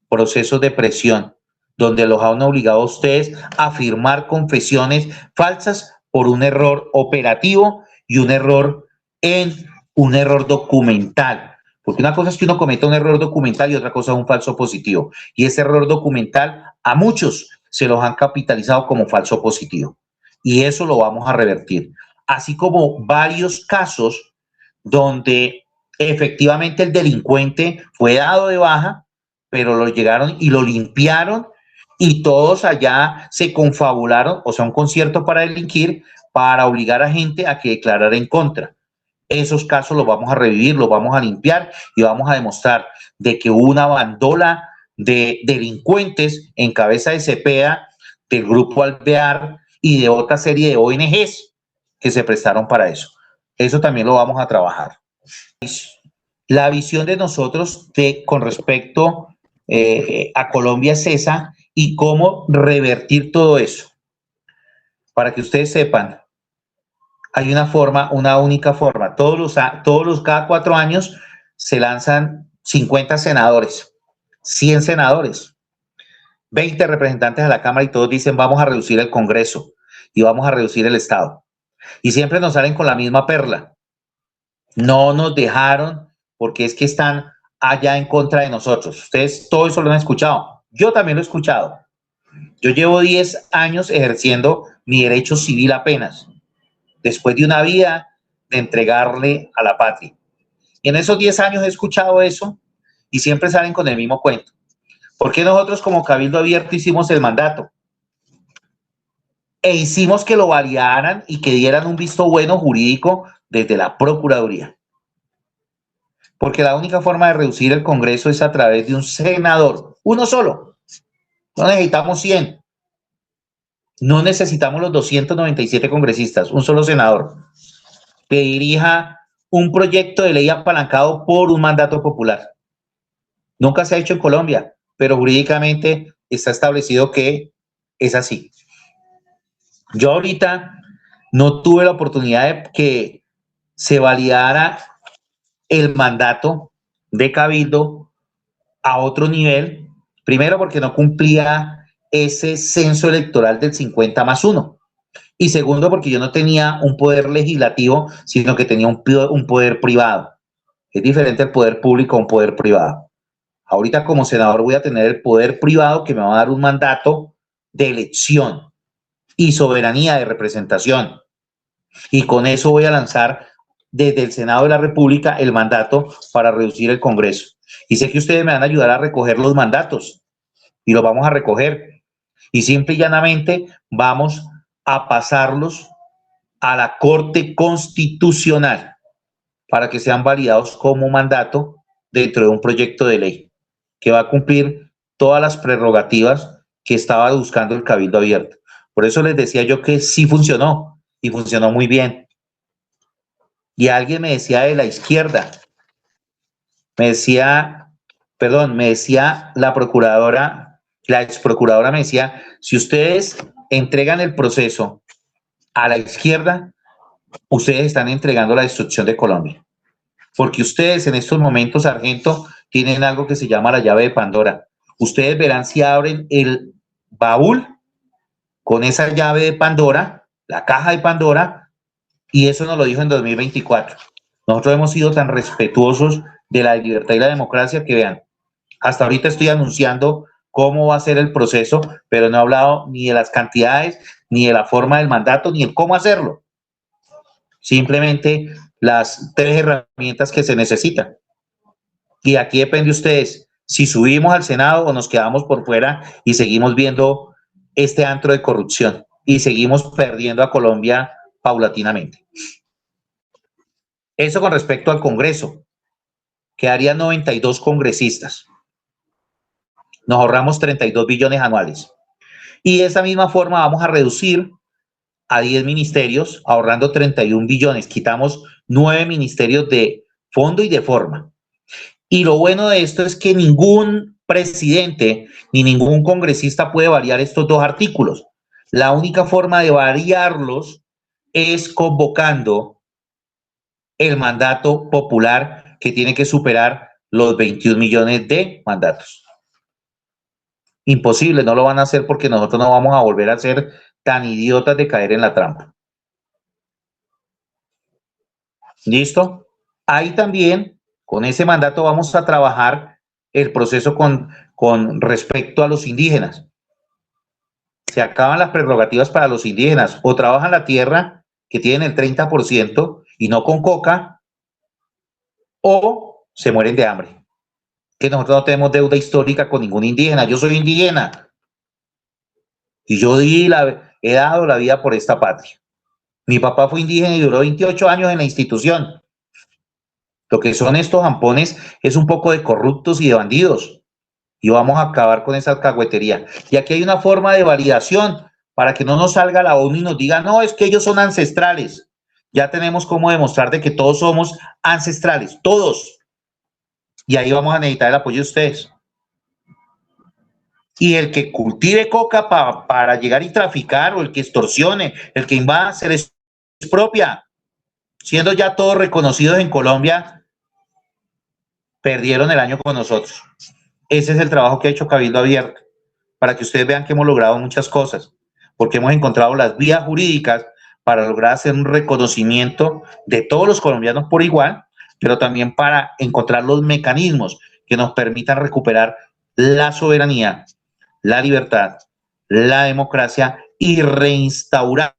procesos de presión, donde los han obligado a ustedes a firmar confesiones falsas por un error operativo y un error documental. Porque una cosa es que uno cometa un error documental y otra cosa es un falso positivo. Y ese error documental a muchos se los han capitalizado como falso positivo. Y eso lo vamos a revertir. Así como varios casos donde efectivamente el delincuente fue dado de baja, pero lo llegaron y lo limpiaron y todos allá se confabularon, o sea, un concierto para delinquir, para obligar a gente a que declarara en contra. Esos casos los vamos a revivir, los vamos a limpiar y vamos a demostrar de que hubo una bandola de delincuentes en cabeza de Cepeda, del Grupo Alvear y de otra serie de ONGs que se prestaron para eso. Eso también lo vamos a trabajar. La visión de nosotros con respecto a Colombia es esa y cómo revertir todo eso. Para que ustedes sepan, hay una forma, una única forma. Cada 4 años se lanzan 50 senadores, 100 senadores, 20 representantes a la Cámara y todos dicen vamos a reducir el Congreso y vamos a reducir el Estado. Y siempre nos salen con la misma perla. No nos dejaron porque es que están allá en contra de nosotros. Ustedes todo eso lo han escuchado. Yo también lo he escuchado. Yo llevo 10 años ejerciendo mi derecho civil apenas, después de una vida de entregarle a la patria. Y en esos 10 años he escuchado eso y siempre salen con el mismo cuento. ¿Por qué nosotros como Cabildo Abierto hicimos el mandato? E hicimos que lo validaran y que dieran un visto bueno jurídico desde la Procuraduría. Porque la única forma de reducir el Congreso es a través de un senador, uno solo. No necesitamos 100. No necesitamos los 297 congresistas, un solo senador que dirija un proyecto de ley apalancado por un mandato popular. Nunca se ha hecho en Colombia, pero jurídicamente está establecido que es así. Yo ahorita no tuve la oportunidad de que se validara el mandato de Cabildo a otro nivel, primero porque no cumplía ese censo electoral del 50+1 y segundo porque yo no tenía un poder legislativo, sino que tenía un poder privado. Es diferente el poder público a un poder privado. Ahorita como senador voy a tener el poder privado que me va a dar un mandato de elección y soberanía de representación. Y con eso voy a lanzar desde el Senado de la República el mandato para reducir el Congreso. Y sé que ustedes me van a ayudar a recoger los mandatos y los vamos a recoger. Y simple y llanamente vamos a pasarlos a la Corte Constitucional para que sean validados como mandato dentro de un proyecto de ley que va a cumplir todas las prerrogativas que estaba buscando el Cabildo Abierto. Por eso les decía yo que sí funcionó y funcionó muy bien. Y alguien me decía de la izquierda, me decía la procuradora, la ex procuradora me decía, si ustedes entregan el proceso a la izquierda, ustedes están entregando la destrucción de Colombia. Porque ustedes en estos momentos, sargento, tienen algo que se llama la llave de Pandora. Ustedes verán si abren el baúl con esa llave de Pandora, la caja de Pandora, y eso nos lo dijo en 2024. Nosotros hemos sido tan respetuosos de la libertad y la democracia que vean, hasta ahorita estoy anunciando cómo va a ser el proceso, pero no he hablado ni de las cantidades, ni de la forma del mandato, ni de cómo hacerlo. Simplemente las 3 herramientas que se necesitan. Y aquí depende de ustedes si subimos al Senado o nos quedamos por fuera y seguimos viendo este antro de corrupción y seguimos perdiendo a Colombia paulatinamente. Eso con respecto al Congreso. Quedarían 92 congresistas. Nos ahorramos 32 billones anuales. Y de esa misma forma vamos a reducir a 10 ministerios, ahorrando 31 billones. Quitamos 9 ministerios de fondo y de forma. Y lo bueno de esto es que ningún presidente ni ningún congresista puede variar estos 2 artículos. La única forma de variarlos es convocando el mandato popular que tiene que superar los 21 millones de mandatos. Imposible, no lo van a hacer porque nosotros no vamos a volver a ser tan idiotas de caer en la trampa. ¿Listo? Ahí también, con ese mandato vamos a trabajar el proceso con respecto a los indígenas. Se acaban las prerrogativas para los indígenas, o trabajan la tierra, que tienen el 30% y no con coca, o se mueren de hambre. Que nosotros no tenemos deuda histórica con ningún indígena. Yo soy indígena y yo he dado la vida por esta patria. Mi papá fue indígena y duró 28 años en la institución. Lo que son estos jampones es un poco de corruptos y de bandidos. Y vamos a acabar con esa alcahuetería. Y aquí hay una forma de validación para que no nos salga la ONU y nos diga, no, es que ellos son ancestrales. Ya tenemos cómo demostrar de que todos somos ancestrales, todos. Y ahí vamos a necesitar el apoyo de ustedes. Y el que cultive coca para llegar y traficar, o el que extorsione, el que invada, se les expropia. Siendo ya todos reconocidos en Colombia, perdieron el año con nosotros. Ese es el trabajo que ha hecho Cabildo Abierto, para que ustedes vean que hemos logrado muchas cosas, porque hemos encontrado las vías jurídicas para lograr hacer un reconocimiento de todos los colombianos por igual, pero también para encontrar los mecanismos que nos permitan recuperar la soberanía, la libertad, la democracia y reinstaurar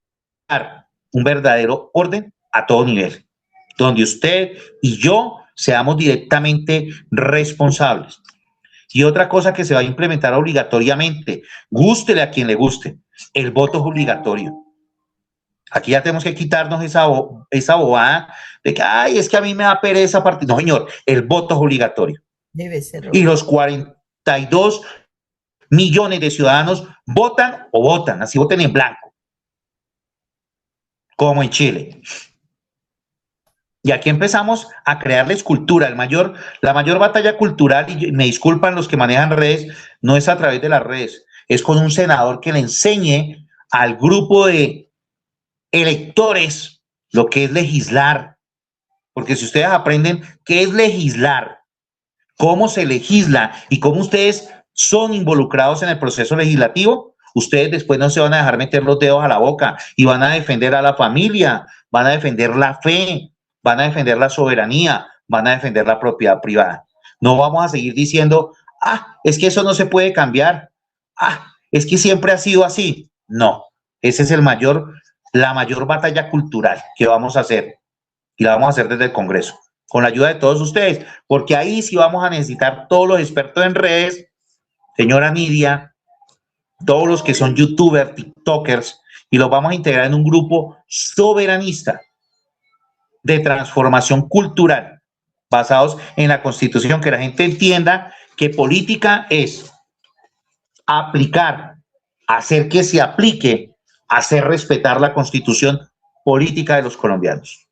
un verdadero orden a todo nivel, donde usted y yo seamos directamente responsables. Y otra cosa que se va a implementar obligatoriamente, gústele a quien le guste, el voto es obligatorio. Aquí ya tenemos que quitarnos esa bobada de que, ay, es que a mí me da pereza partir. No, señor, el voto es obligatorio. Debe ser. Y los 42 millones de ciudadanos votan o votan, así voten en blanco, como en Chile. Y aquí empezamos a crearles cultura. La mayor batalla cultural, y me disculpan los que manejan redes, no es a través de las redes, es con un senador que le enseñe al grupo de electores lo que es legislar. Porque si ustedes aprenden qué es legislar, cómo se legisla y cómo ustedes son involucrados en el proceso legislativo, ustedes después no se van a dejar meter los dedos a la boca y van a defender a la familia, van a defender la fe, van a defender la soberanía, van a defender la propiedad privada. No vamos a seguir diciendo, es que eso no se puede cambiar, es que siempre ha sido así. No, ese es la mayor batalla cultural que vamos a hacer, y la vamos a hacer desde el Congreso, con la ayuda de todos ustedes, porque ahí sí vamos a necesitar todos los expertos en redes, señora Nidia, todos los que son youtubers, tiktokers, y los vamos a integrar en un grupo soberanista de transformación cultural, basados en la Constitución, que la gente entienda que política es aplicar, hacer que se aplique, hacer respetar la Constitución política de los colombianos.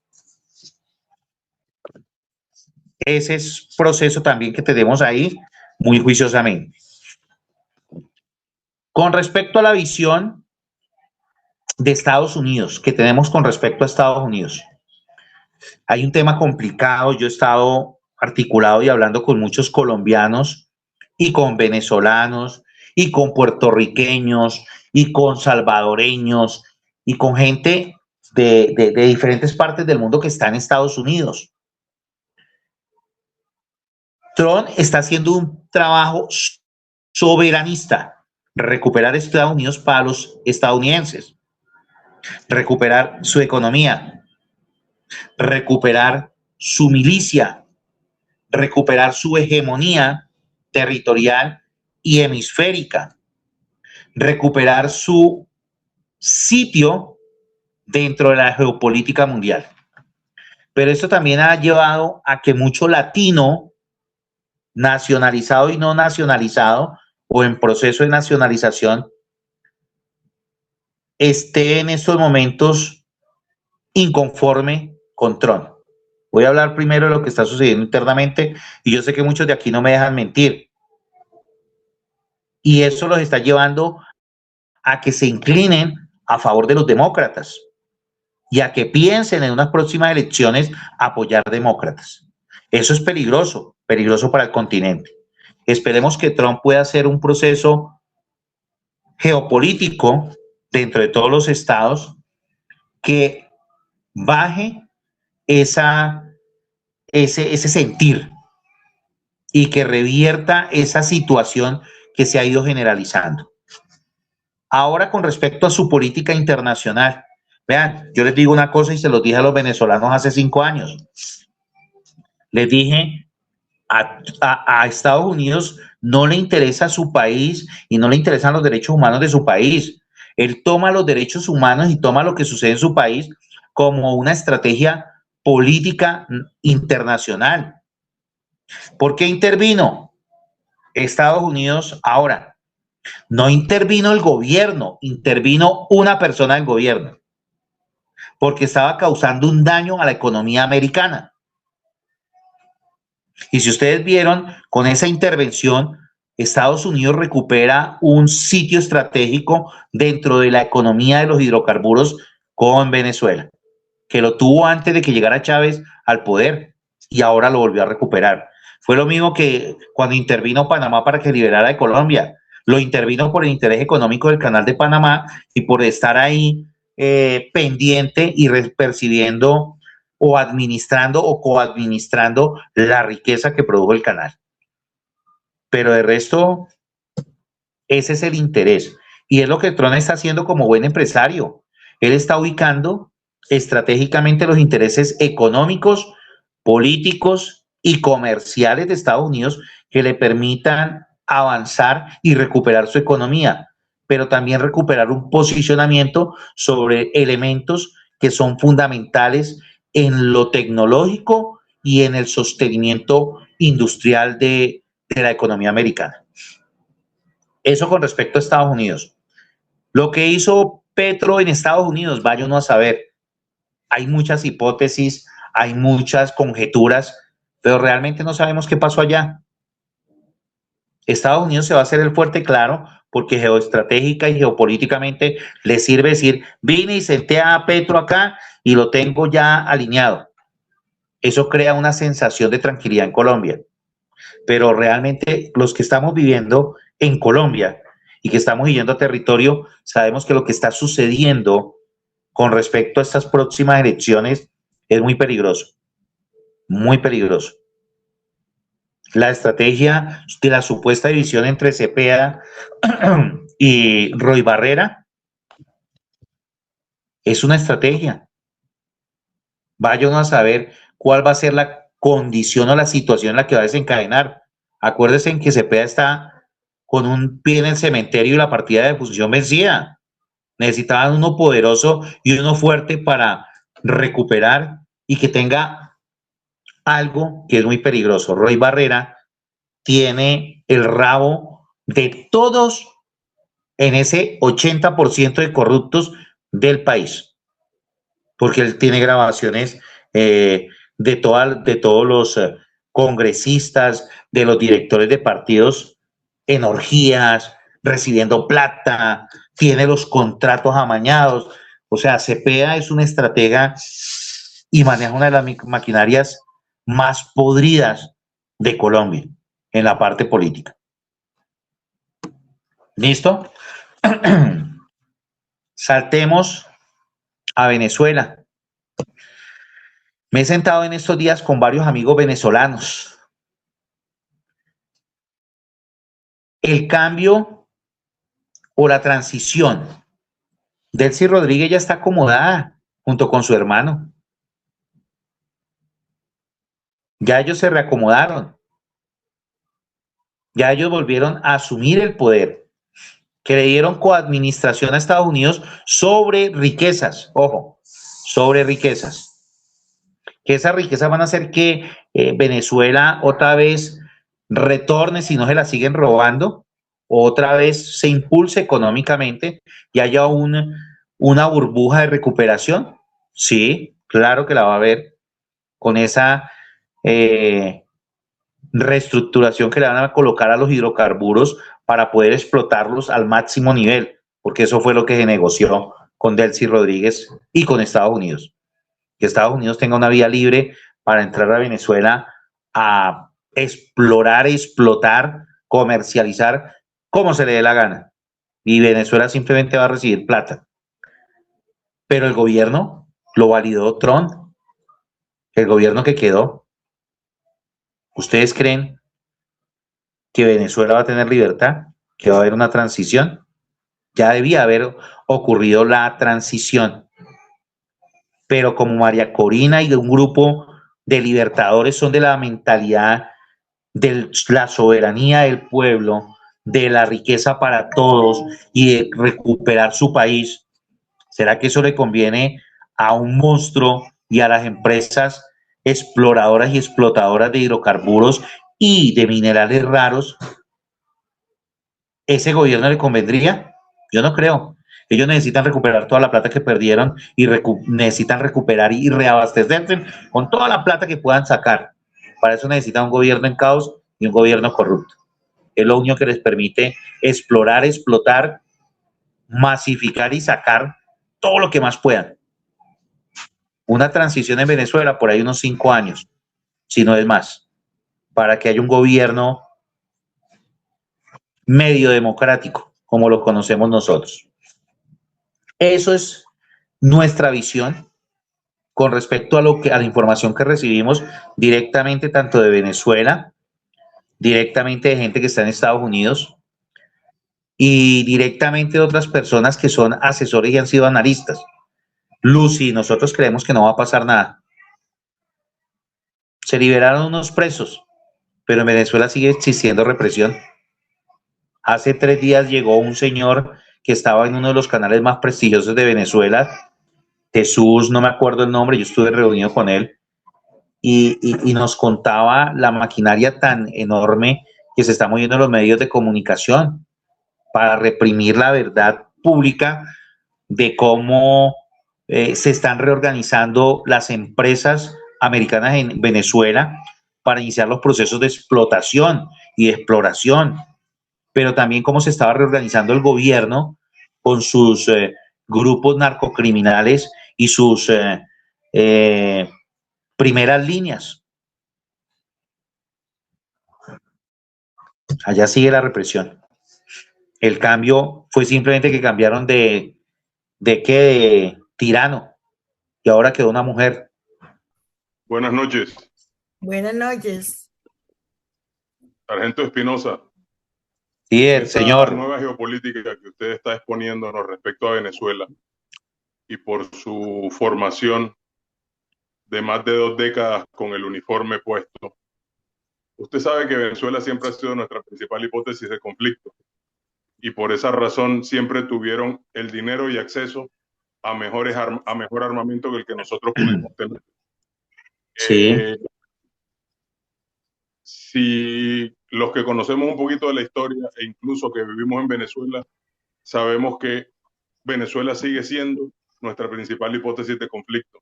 Ese es proceso también que tenemos ahí muy juiciosamente. Con respecto a la visión de Estados Unidos, que tenemos con respecto a Estados Unidos, hay un tema complicado. Yo he estado articulado y hablando con muchos colombianos y con venezolanos y con puertorriqueños y con salvadoreños y con gente de diferentes partes del mundo que está en Estados Unidos. Trump está haciendo un trabajo soberanista, recuperar Estados Unidos para los estadounidenses, recuperar su economía, recuperar su milicia, recuperar su hegemonía territorial y hemisférica, recuperar su sitio dentro de la geopolítica mundial. Pero esto también ha llevado a que mucho latino nacionalizado y no nacionalizado o en proceso de nacionalización esté en estos momentos inconforme con Trump. Voy a hablar primero de lo que está sucediendo internamente y yo sé que muchos de aquí no me dejan mentir. Y eso los está llevando a que se inclinen a favor de los demócratas y a que piensen en unas próximas elecciones apoyar demócratas. Eso es peligroso, peligroso para el continente. Esperemos que Trump pueda hacer un proceso geopolítico dentro de todos los estados que baje ese sentir y que revierta esa situación que se ha ido generalizando. Ahora, con respecto a su política internacional, vean, yo les digo una cosa y se los dije a los venezolanos hace 5 años. Les dije, a Estados Unidos no le interesa su país y no le interesan los derechos humanos de su país. Él toma los derechos humanos y toma lo que sucede en su país como una estrategia política internacional. ¿Por qué intervino Estados Unidos ahora? No intervino el gobierno, intervino una persona del gobierno, porque estaba causando un daño a la economía americana. Y si ustedes vieron, con esa intervención, Estados Unidos recupera un sitio estratégico dentro de la economía de los hidrocarburos con Venezuela, que lo tuvo antes de que llegara Chávez al poder y ahora lo volvió a recuperar. Fue lo mismo que cuando intervino Panamá para que liberara de Colombia. Lo intervino por el interés económico del Canal de Panamá y por estar ahí pendiente y percibiendo o administrando o coadministrando la riqueza que produjo el canal. Pero de resto, ese es el interés. Y es lo que Trump está haciendo como buen empresario. Él está ubicando estratégicamente los intereses económicos, políticos y comerciales de Estados Unidos que le permitan avanzar y recuperar su economía, pero también recuperar un posicionamiento sobre elementos que son fundamentales en lo tecnológico y en el sostenimiento industrial de la economía americana. Eso con respecto a Estados Unidos. Lo que hizo Petro en Estados Unidos, vaya uno a saber. Hay muchas hipótesis, hay muchas conjeturas, pero realmente no sabemos qué pasó allá. Estados Unidos se va a hacer el fuerte, claro, porque geoestratégica y geopolíticamente le sirve decir, vine y senté a Petro acá y lo tengo ya alineado. Eso crea una sensación de tranquilidad en Colombia. Pero realmente los que estamos viviendo en Colombia y que estamos yendo a territorio, sabemos que lo que está sucediendo con respecto a estas próximas elecciones es muy peligroso, muy peligroso. La estrategia de la supuesta división entre Cepeda y Roy Barrera es una estrategia. Vaya uno a saber cuál va a ser la condición o la situación en la que va a desencadenar. Acuérdense en que Cepeda está con un pie en el cementerio y la partida de función vencida. Necesitaban uno poderoso y uno fuerte para recuperar y que tenga algo que es muy peligroso. Roy Barrera tiene el rabo de todos en ese 80% de corruptos del país, porque él tiene grabaciones de todos los congresistas, de los directores de partidos en orgías, recibiendo plata, tiene los contratos amañados. O sea, Cepeda es un estratega y maneja una de las maquinarias más podridas de Colombia en la parte política. ¿Listo? Saltemos a Venezuela. Me he sentado en estos días con varios amigos venezolanos. El cambio o la transición. Delcy Rodríguez ya está acomodada junto con su hermano. Ya ellos se reacomodaron. Ya ellos volvieron a asumir el poder, que le dieron coadministración a Estados Unidos sobre riquezas, ojo, sobre riquezas. Que esas riquezas van a hacer que Venezuela otra vez retorne si no se la siguen robando, otra vez se impulse económicamente y haya una burbuja de recuperación. Sí, claro que la va a haber con esa reestructuración que le van a colocar a los hidrocarburos para poder explotarlos al máximo nivel, porque eso fue lo que se negoció con Delcy Rodríguez y con Estados Unidos. Que Estados Unidos tenga una vía libre para entrar a Venezuela a explorar, explotar, comercializar como se le dé la gana. Y Venezuela simplemente va a recibir plata. Pero el gobierno lo validó Trump, el gobierno que quedó. ¿Ustedes creen que Venezuela va a tener libertad? ¿Que va a haber una transición? Ya debía haber ocurrido la transición. Pero como María Corina y de un grupo de libertadores son de la mentalidad de la soberanía del pueblo, de la riqueza para todos y de recuperar su país, ¿será que eso le conviene a un monstruo y a las empresas exploradoras y explotadoras de hidrocarburos y de minerales raros? ¿Ese gobierno le convendría? Yo no creo. Ellos necesitan recuperar toda la plata que perdieron y necesitan recuperar y reabastecerse con toda la plata que puedan sacar. Para eso necesitan un gobierno en caos y un gobierno corrupto. Es lo único que les permite explorar, explotar, masificar y sacar todo lo que más puedan. Una transición en Venezuela por ahí unos 5 años, si no es más, para que haya un gobierno medio democrático, como lo conocemos nosotros. Eso es nuestra visión con respecto a la información que recibimos directamente tanto de Venezuela, directamente de gente que está en Estados Unidos y directamente de otras personas que son asesores y han sido analistas. Lucy, nosotros creemos que no va a pasar nada. Se liberaron unos presos, pero en Venezuela sigue existiendo represión. Hace 3 días llegó un señor que estaba en uno de los canales más prestigiosos de Venezuela, Jesús, no me acuerdo el nombre, yo estuve reunido con él, y nos contaba la maquinaria tan enorme que se está moviendo en los medios de comunicación para reprimir la verdad pública de cómo se están reorganizando las empresas americanas en Venezuela para iniciar los procesos de explotación y de exploración, pero también cómo se estaba reorganizando el gobierno con sus grupos narcocriminales y sus primeras líneas. Allá sigue la represión. El cambio fue simplemente que cambiaron de tirano y ahora quedó una mujer. Buenas noches. Buenas noches. Sargento Espinosa. Sí, esta señor. nueva geopolítica que usted está exponiéndonos respecto a Venezuela y por su formación de más de 2 décadas con el uniforme puesto. Usted sabe que Venezuela siempre ha sido nuestra principal hipótesis de conflicto y por esa razón siempre tuvieron el dinero y acceso a mejor armamento que el que nosotros pudimos tener. Sí. Si los que conocemos un poquito de la historia e incluso que vivimos en Venezuela, sabemos que Venezuela sigue siendo nuestra principal hipótesis de conflicto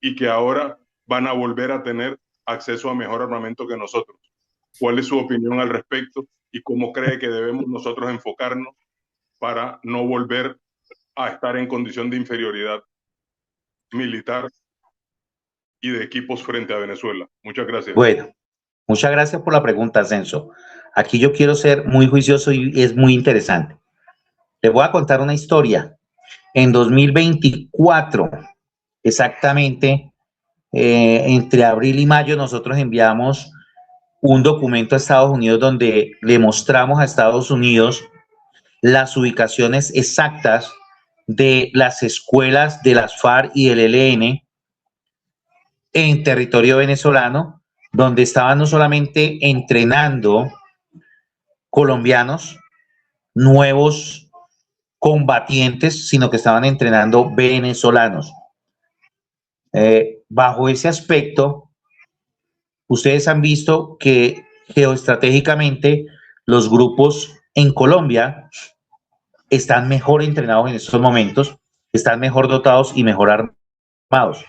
y que ahora van a volver a tener acceso a mejor armamento que nosotros. ¿Cuál es su opinión al respecto y cómo cree que debemos nosotros enfocarnos para no volver a estar en condición de inferioridad militar y de equipos frente a Venezuela? Muchas gracias. Bueno, muchas gracias por la pregunta, Censo. Aquí yo quiero ser muy juicioso y es muy interesante. Les voy a contar una historia. En 2024, exactamente, entre abril y mayo, nosotros enviamos un documento a Estados Unidos donde le mostramos a Estados Unidos las ubicaciones exactas de las escuelas de las FARC y del ELN en territorio venezolano, donde estaban no solamente entrenando colombianos, nuevos combatientes, sino que estaban entrenando venezolanos. Bajo ese aspecto, ustedes han visto que geoestratégicamente los grupos en Colombia están mejor entrenados en estos momentos, están mejor dotados y mejor armados.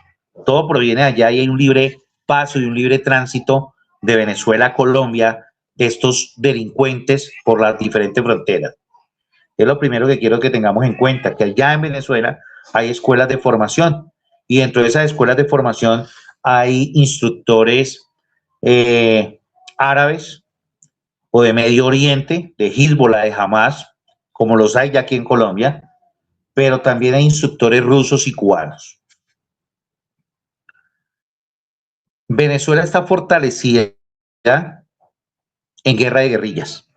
Todo proviene de allá y hay un libre paso y un libre tránsito de Venezuela a Colombia de estos delincuentes por las diferentes fronteras. Es lo primero que quiero que tengamos en cuenta, que allá en Venezuela hay escuelas de formación y dentro de esas escuelas de formación hay instructores árabes o de Medio Oriente, de Hezbollah, de Hamas, como los hay ya aquí en Colombia, pero también hay instructores rusos y cubanos. Venezuela está fortalecida en guerra de guerrillas,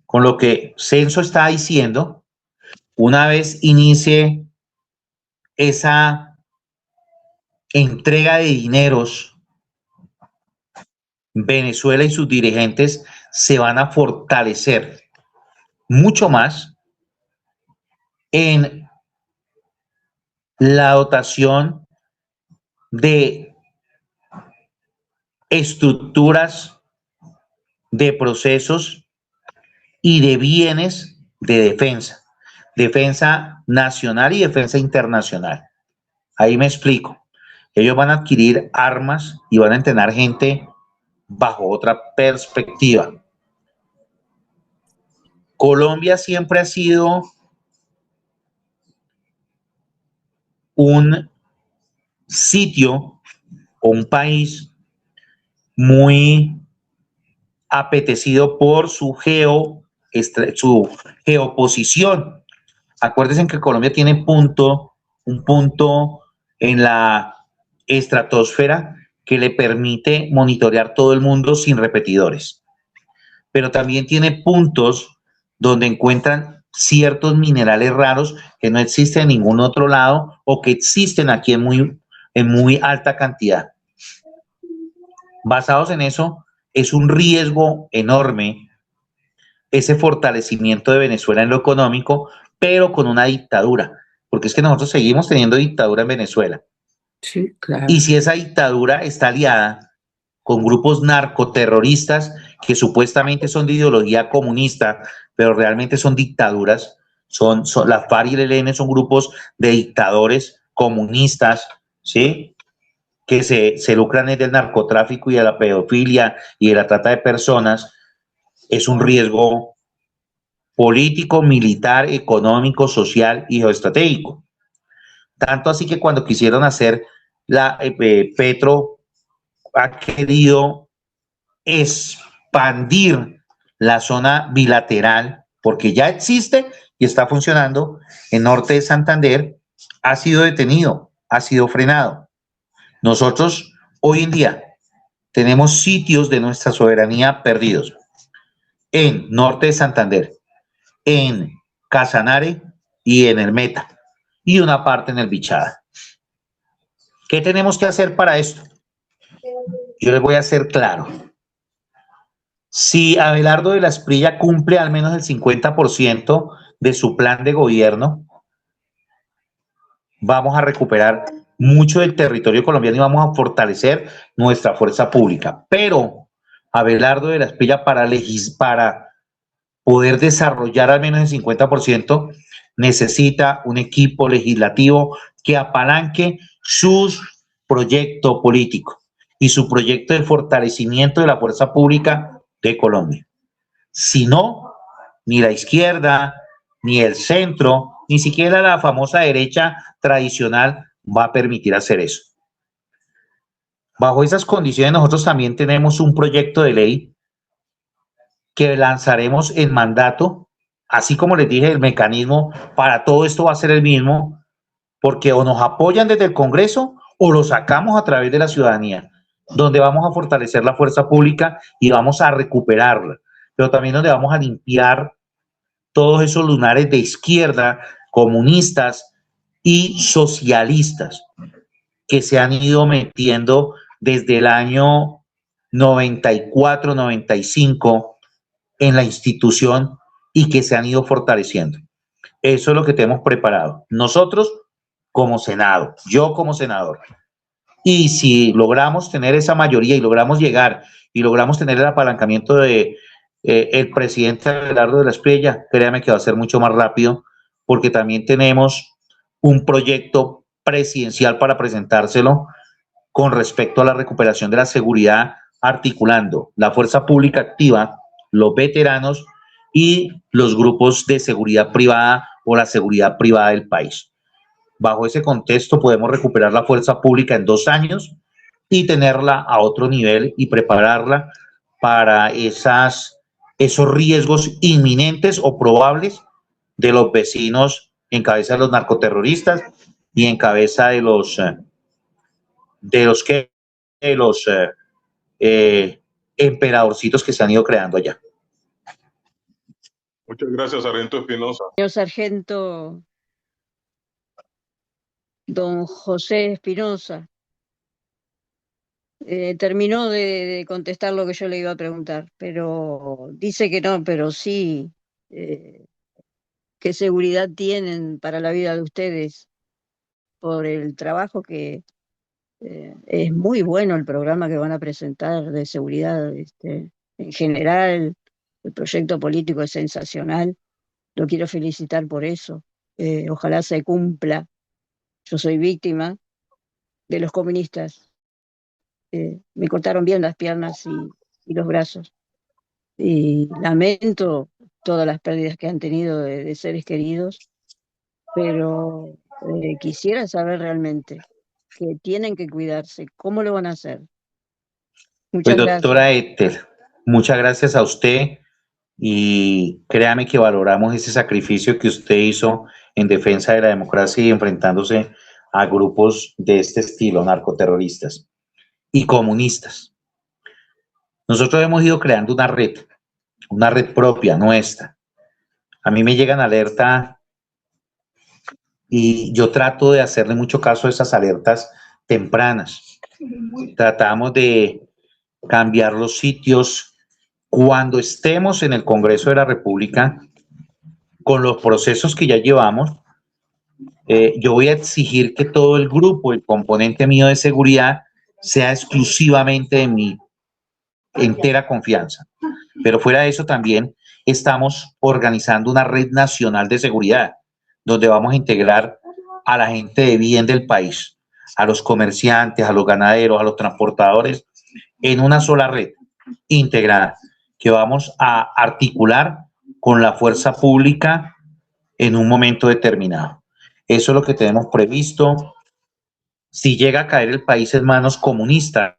con lo que Censo está diciendo, una vez inicie esa entrega de dineros, Venezuela y sus dirigentes se van a fortalecer mucho más en la dotación de estructuras, de procesos y de bienes de defensa nacional y defensa internacional. Ahí me explico. Ellos van a adquirir armas y van a entrenar gente bajo otra perspectiva. Colombia siempre ha sido un sitio o un país muy apetecido por su geoposición. Acuérdense que Colombia tiene un punto en la estratosfera que le permite monitorear todo el mundo sin repetidores. Pero también tiene puntos donde encuentran ciertos minerales raros que no existen en ningún otro lado o que existen aquí en muy alta cantidad. Basados en eso, es un riesgo enorme ese fortalecimiento de Venezuela en lo económico, pero con una dictadura, porque es que nosotros seguimos teniendo dictadura en Venezuela. Sí, claro. Y si esa dictadura está aliada con grupos narcoterroristas que supuestamente son de ideología comunista, pero realmente son dictaduras, la FARC y el ELN son grupos de dictadores comunistas, ¿sí? Que se lucran del narcotráfico y de la pedofilia y de la trata de personas, es un riesgo político, militar, económico, social y geoestratégico. Tanto así que cuando quisieron hacer Petro ha querido expandir la zona bilateral, porque ya existe y está funcionando en norte de Santander, ha sido detenido, ha sido frenado. Nosotros hoy en día tenemos sitios de nuestra soberanía perdidos en norte de Santander, en Casanare y en el Meta, y una parte en el Bichada. ¿Qué tenemos que hacer para esto? Yo les voy a ser claro. Si Abelardo de la Espriella cumple al menos el 50% de su plan de gobierno, vamos a recuperar mucho del territorio colombiano y vamos a fortalecer nuestra fuerza pública. Pero Abelardo de la Espriella para poder desarrollar al menos el 50%, necesita un equipo legislativo que apalanque su proyecto político y su proyecto de fortalecimiento de la fuerza pública de Colombia. Si no, ni la izquierda, ni el centro, ni siquiera la famosa derecha tradicional va a permitir hacer eso. Bajo esas condiciones, nosotros también tenemos un proyecto de ley que lanzaremos en mandato, así como les dije, el mecanismo para todo esto va a ser el mismo, porque o nos apoyan desde el Congreso o lo sacamos a través de la ciudadanía, donde vamos a fortalecer la fuerza pública y vamos a recuperarla, pero también donde vamos a limpiar todos esos lunares de izquierda, comunistas y socialistas que se han ido metiendo desde el año 94, 95 en la institución y que se han ido fortaleciendo. Eso es lo que tenemos preparado. Nosotros como Senado, yo como senador. Y si logramos tener esa mayoría y logramos llegar y logramos tener el apalancamiento de el presidente Abelardo de la Espriella, créame que va a ser mucho más rápido porque también tenemos un proyecto presidencial para presentárselo con respecto a la recuperación de la seguridad, articulando la fuerza pública activa, los veteranos y los grupos de seguridad privada o la seguridad privada del país. Bajo ese contexto podemos recuperar la fuerza pública en 2 años y tenerla a otro nivel y prepararla para esos riesgos inminentes o probables de los vecinos en cabeza de los narcoterroristas y en cabeza de los emperadorcitos que se han ido creando allá. Muchas gracias, Sargento Espinosa. Señor Sargento don José Espinosa, terminó de contestar lo que yo le iba a preguntar, pero dice que no, pero sí qué seguridad tienen para la vida de ustedes por el trabajo que es muy bueno el programa que van a presentar de seguridad. En general, el proyecto político es sensacional. Lo quiero felicitar por eso. Ojalá se cumpla. Yo soy víctima de los comunistas. Me cortaron bien las piernas y los brazos. Y lamento todas las pérdidas que han tenido de seres queridos, pero quisiera saber realmente que tienen que cuidarse. ¿Cómo lo van a hacer? Pues Muchas doctora gracias. Ethel, muchas gracias a usted y créame que valoramos ese sacrificio que usted hizo en defensa de la democracia y enfrentándose a grupos de este estilo, narcoterroristas y comunistas. Nosotros hemos ido creando una red propia, nuestra. A mí me llegan alertas y yo trato de hacerle mucho caso a esas alertas tempranas. Tratamos de cambiar los sitios cuando estemos en el Congreso de la República con los procesos que ya llevamos. Yo voy a exigir que todo el grupo, el componente mío de seguridad, sea exclusivamente de mi entera confianza. Pero fuera de eso también estamos organizando una red nacional de seguridad, donde vamos a integrar a la gente de bien del país, a los comerciantes, a los ganaderos, a los transportadores, en una sola red integrada, que vamos a articular con la fuerza pública en un momento determinado. Eso es lo que tenemos previsto. Si llega a caer el país en manos comunistas,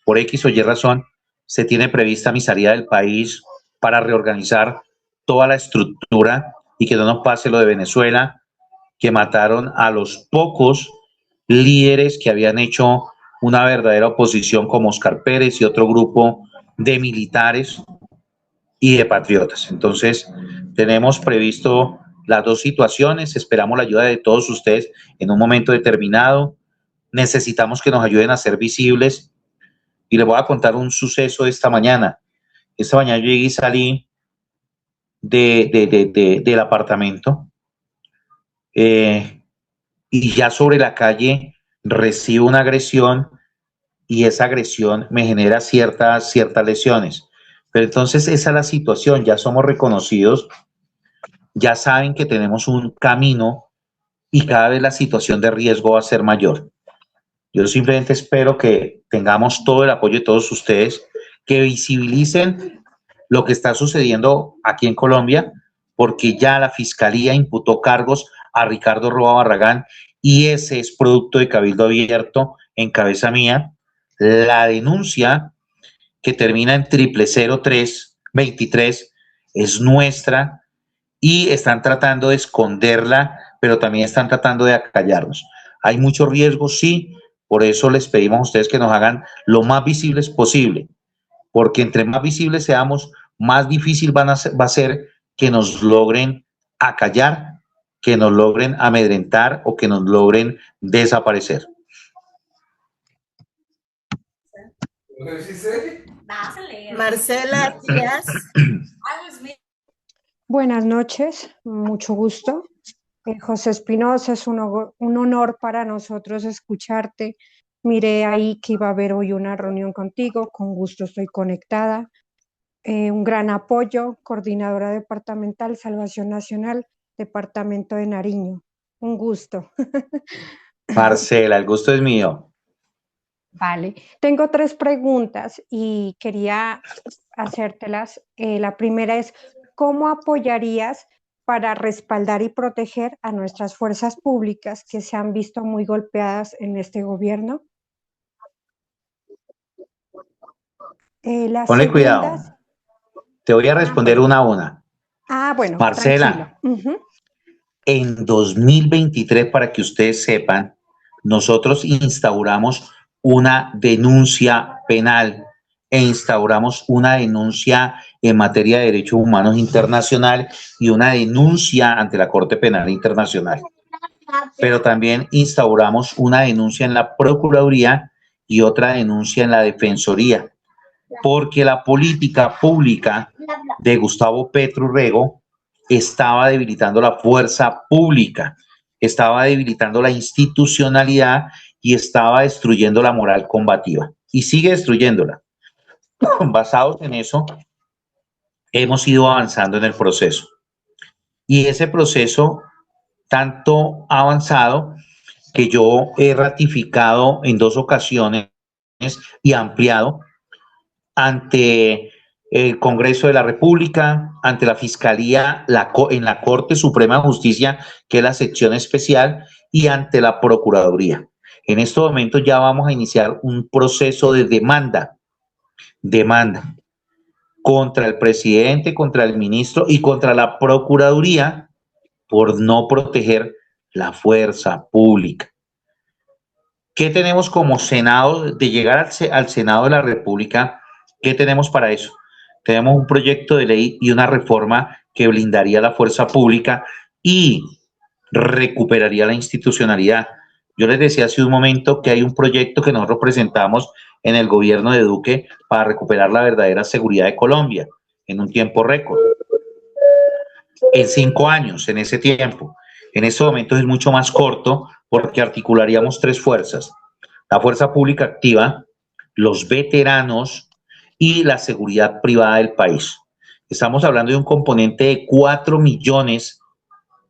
por X o Y razón, se tiene prevista mi salida del país para reorganizar toda la estructura y que no nos pase lo de Venezuela, que mataron a los pocos líderes que habían hecho una verdadera oposición, como Oscar Pérez y otro grupo de militares y de patriotas. Entonces, tenemos previsto las dos situaciones, esperamos la ayuda de todos ustedes en un momento determinado. Necesitamos que nos ayuden a ser visibles y les voy a contar un suceso de esta mañana. Esta mañana yo llegué y salí del apartamento y ya sobre la calle recibo una agresión y esa agresión me genera ciertas lesiones. Pero entonces esa es la situación, ya somos reconocidos, ya saben que tenemos un camino y cada vez la situación de riesgo va a ser mayor. Yo simplemente espero que tengamos todo el apoyo de todos ustedes, que visibilicen lo que está sucediendo aquí en Colombia, porque ya la Fiscalía imputó cargos a Ricardo Roa Barragán y ese es producto de Cabildo Abierto en cabeza mía. La denuncia que termina en 000323 es nuestra y están tratando de esconderla, pero también están tratando de acallarnos. Hay mucho riesgo, sí, por eso les pedimos a ustedes que nos hagan lo más visibles posible, porque entre más visibles seamos, más difícil va a ser que nos logren acallar, que nos logren amedrentar o que nos logren desaparecer. Marcela Díaz. Buenas noches, mucho gusto. José Espinosa, es un honor para nosotros escucharte. Miré ahí que iba a haber hoy una reunión contigo, con gusto estoy conectada. Un gran apoyo, coordinadora departamental, Salvación Nacional, Departamento de Nariño. Un gusto. Marcela, el gusto es mío. Vale, tengo 3 preguntas y quería hacértelas. La primera es, ¿cómo apoyarías para respaldar y proteger a nuestras fuerzas públicas que se han visto muy golpeadas en este gobierno? Ponle cuidado. Te voy a responder una a una. Bueno, Marcela, tranquilo. En 2023, para que ustedes sepan, nosotros instauramos una denuncia penal e instauramos una denuncia en materia de derechos humanos internacional y una denuncia ante la Corte Penal Internacional. Pero también instauramos una denuncia en la Procuraduría y otra denuncia en la Defensoría. porque la política pública de Gustavo Petro Urrego estaba debilitando la fuerza pública, estaba debilitando la institucionalidad y estaba destruyendo la moral combativa. Y sigue destruyéndola. Basados en eso, hemos ido avanzando en el proceso. Y ese proceso tanto ha avanzado que yo he ratificado en 2 ocasiones y ampliado ante el Congreso de la República, ante la Fiscalía, en la Corte Suprema de Justicia, que es la sección especial, y ante la Procuraduría. En estos momentos ya vamos a iniciar un proceso de demanda contra el presidente, contra el ministro y contra la Procuraduría por no proteger la fuerza pública. ¿Qué tenemos como Senado? De llegar al Senado de la República, ¿qué tenemos para eso? Tenemos un proyecto de ley y una reforma que blindaría la fuerza pública y recuperaría la institucionalidad. Yo les decía hace un momento que hay un proyecto que nosotros presentamos en el gobierno de Duque para recuperar la verdadera seguridad de Colombia en un tiempo récord. En 5 años, en ese tiempo. En estos momentos es mucho más corto porque articularíamos 3 fuerzas. La fuerza pública activa, los veteranos y la seguridad privada del país. Estamos hablando de un componente de 4 millones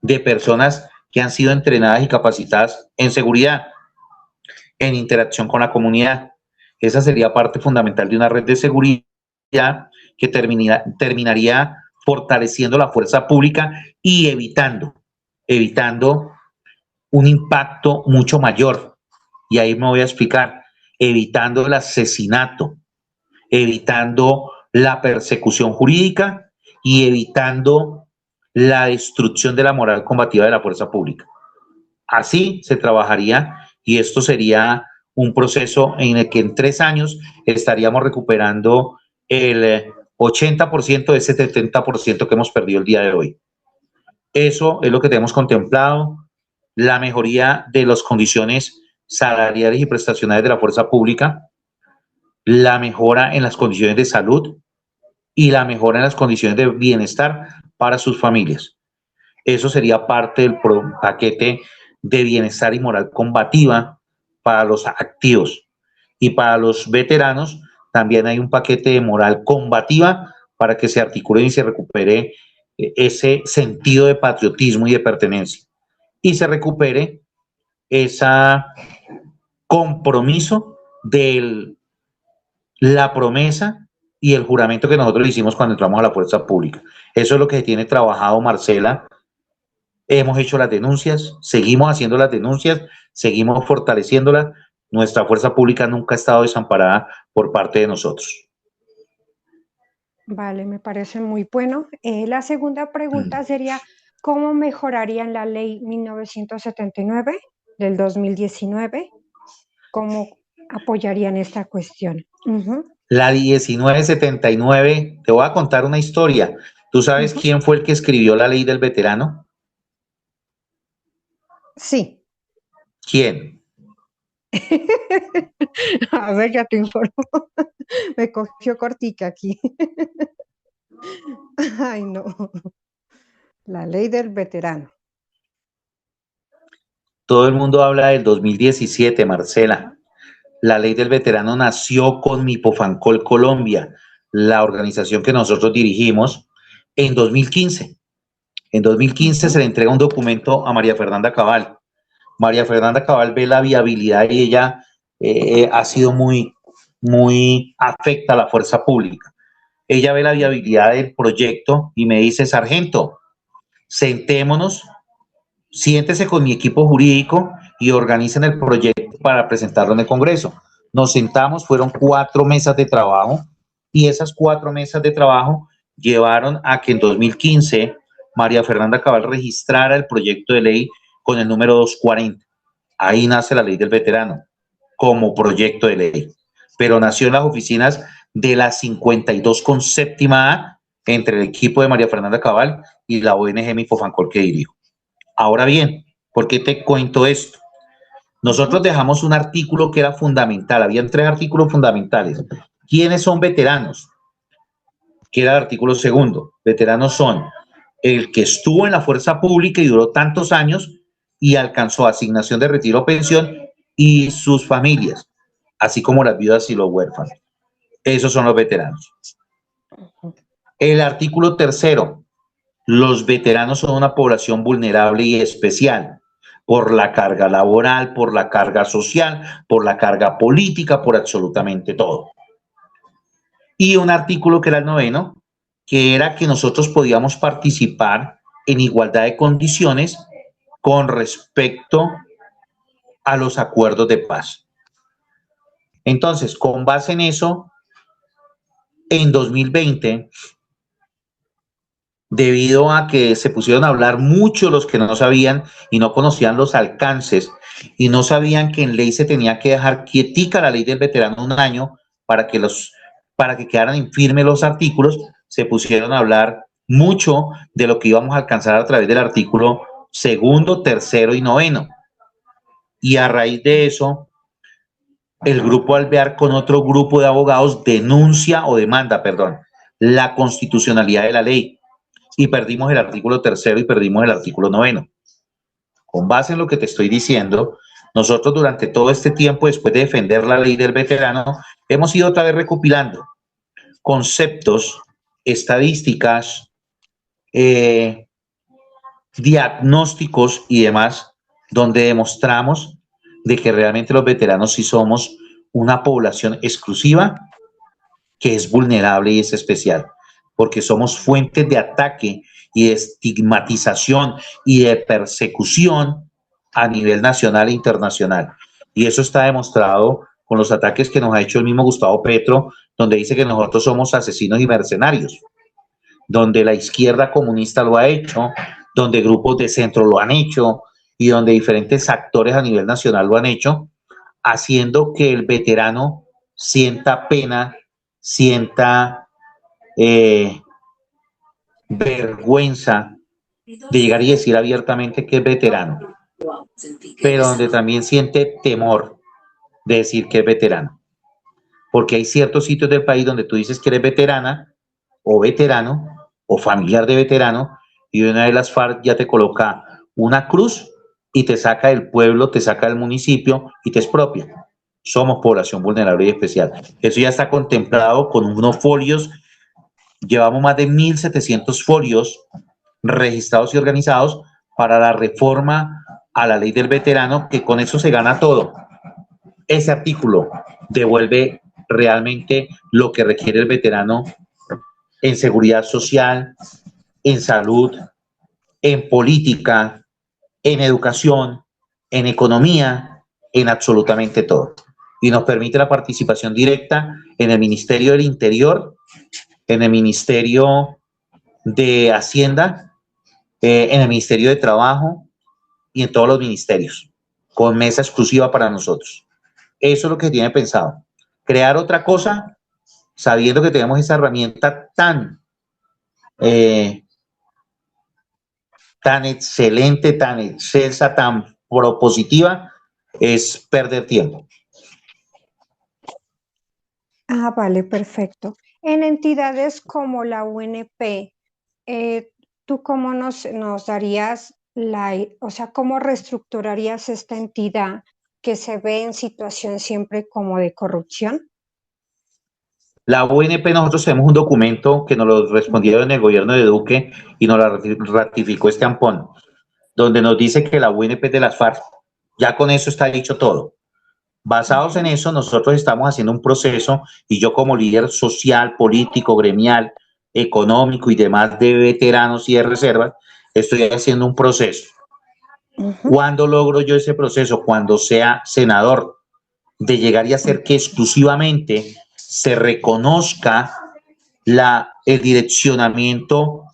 de personas que han sido entrenadas y capacitadas en seguridad, en interacción con la comunidad. Esa sería parte fundamental de una red de seguridad que terminaría fortaleciendo la fuerza pública y evitando un impacto mucho mayor. Y ahí me voy a explicar, evitando el asesinato, evitando la persecución jurídica y evitando la destrucción de la moral combativa de la fuerza pública. Así se trabajaría y esto sería un proceso en el que en 3 años estaríamos recuperando el 80% de ese 70% que hemos perdido el día de hoy. Eso es lo que tenemos contemplado, la mejoría de las condiciones salariales y prestacionales de la fuerza pública, la mejora en las condiciones de salud y la mejora en las condiciones de bienestar para sus familias. Eso sería parte del paquete de bienestar y moral combativa para los activos. Y para los veteranos también hay un paquete de moral combativa para que se articule y se recupere ese sentido de patriotismo y de pertenencia. Y se recupere ese compromiso de la promesa y el juramento que nosotros hicimos cuando entramos a la fuerza pública. Eso es lo que tiene trabajado Marcela. Hemos hecho las denuncias, seguimos haciendo las denuncias, seguimos fortaleciéndolas. Nuestra fuerza pública nunca ha estado desamparada por parte de nosotros. Vale, me parece muy bueno. La segunda pregunta sería, ¿cómo mejorarían la ley 1979 del 2019? ¿Cómo apoyarían esta cuestión? La 1979, te voy a contar una historia. ¿Tú sabes quién fue el que escribió la ley del veterano? Sí. ¿Quién? A ver, ya te informo. Me cogió cortica aquí. Ay, no. La ley del veterano. Todo el mundo habla del 2017, Marcela. La ley del veterano nació con Mipofancol Colombia, la organización que nosotros dirigimos, en 2015. En 2015 se le entrega un documento a María Fernanda Cabal. María Fernanda Cabal ve la viabilidad y ella ha sido muy afecta a la fuerza pública. Ella ve la viabilidad del proyecto y me dice, sargento, sentémonos, siéntese con mi equipo jurídico y organicen el proyecto para presentarlo en el Congreso. Nos sentamos, fueron 4 mesas de trabajo y esas 4 mesas de trabajo llevaron a que en 2015 María Fernanda Cabal registrara el proyecto de ley con el número 240. Ahí nace la ley del veterano como proyecto de ley, pero nació en las oficinas de la 52 con séptima A entre el equipo de María Fernanda Cabal y la ONG Mipofancol que dirijo. Ahora bien, ¿por qué te cuento esto? Nosotros dejamos un artículo que era fundamental, habían 3 artículos fundamentales. ¿Quiénes son veteranos? Que era el artículo segundo. Veteranos son el que estuvo en la fuerza pública y duró tantos años y alcanzó asignación de retiro o pensión y sus familias, así como las viudas y los huérfanos. Esos son los veteranos. El artículo tercero. Los veteranos son una población vulnerable y especial por la carga laboral, por la carga social, por la carga política, por absolutamente todo. Y un artículo que era el noveno, que era que nosotros podíamos participar en igualdad de condiciones con respecto a los acuerdos de paz. Entonces, con base en eso, en 2020, debido a que se pusieron a hablar mucho los que no sabían y no conocían los alcances y no sabían que en ley se tenía que dejar quietica la ley del veterano un año para que quedaran en firme los artículos, se pusieron a hablar mucho de lo que íbamos a alcanzar a través del artículo segundo, tercero y noveno. Y a raíz de eso, el grupo Alvear con otro grupo de abogados demanda la constitucionalidad de la ley. Y perdimos el artículo tercero y perdimos el artículo noveno. Con base en lo que te estoy diciendo, nosotros durante todo este tiempo, después de defender la ley del veterano, hemos ido otra vez recopilando conceptos, estadísticas, diagnósticos y demás, donde demostramos de que realmente los veteranos sí somos una población exclusiva que es vulnerable y es especial, porque somos fuentes de ataque y de estigmatización y de persecución a nivel nacional e internacional. Y eso está demostrado con los ataques que nos ha hecho el mismo Gustavo Petro, donde dice que nosotros somos asesinos y mercenarios, donde la izquierda comunista lo ha hecho, donde grupos de centro lo han hecho y donde diferentes actores a nivel nacional lo han hecho, haciendo que el veterano sienta pena, sienta vergüenza de llegar y decir abiertamente que es veterano, pero donde también siente temor de decir que es veterano, porque hay ciertos sitios del país donde tú dices que eres veterana o veterano o familiar de veterano y una de las FARC ya te coloca una cruz y te saca del pueblo, te saca del municipio y te expropia. Somos población vulnerable y especial. Eso ya está contemplado con unos folios. Llevamos más de 1.700 folios registrados y organizados para la reforma a la ley del veterano, que con eso se gana todo. Ese artículo devuelve realmente lo que requiere el veterano en seguridad social, en salud, en política, en educación, en economía, en absolutamente todo. Y nos permite la participación directa en el Ministerio del Interior, en el Ministerio de Hacienda, en el Ministerio de Trabajo y en todos los ministerios, con mesa exclusiva para nosotros. Eso es lo que tiene pensado. Crear otra cosa, sabiendo que tenemos esa herramienta tan excelente, tan excelsa, tan propositiva, es perder tiempo. Vale, perfecto. En entidades como la UNP, ¿tú cómo nos darías o sea, cómo reestructurarías esta entidad que se ve en situación siempre como de corrupción? La UNP, nosotros tenemos un documento que nos lo respondieron en el gobierno de Duque y nos lo ratificó este ampón, donde nos dice que la UNP es de las FARC. Ya con eso está dicho todo. Basados en eso, nosotros estamos haciendo un proceso y yo como líder social, político, gremial, económico y demás de veteranos y de reservas, estoy haciendo un proceso. ¿Cuándo logro yo ese proceso? Cuando sea senador, de llegar y hacer que exclusivamente se reconozca el direccionamiento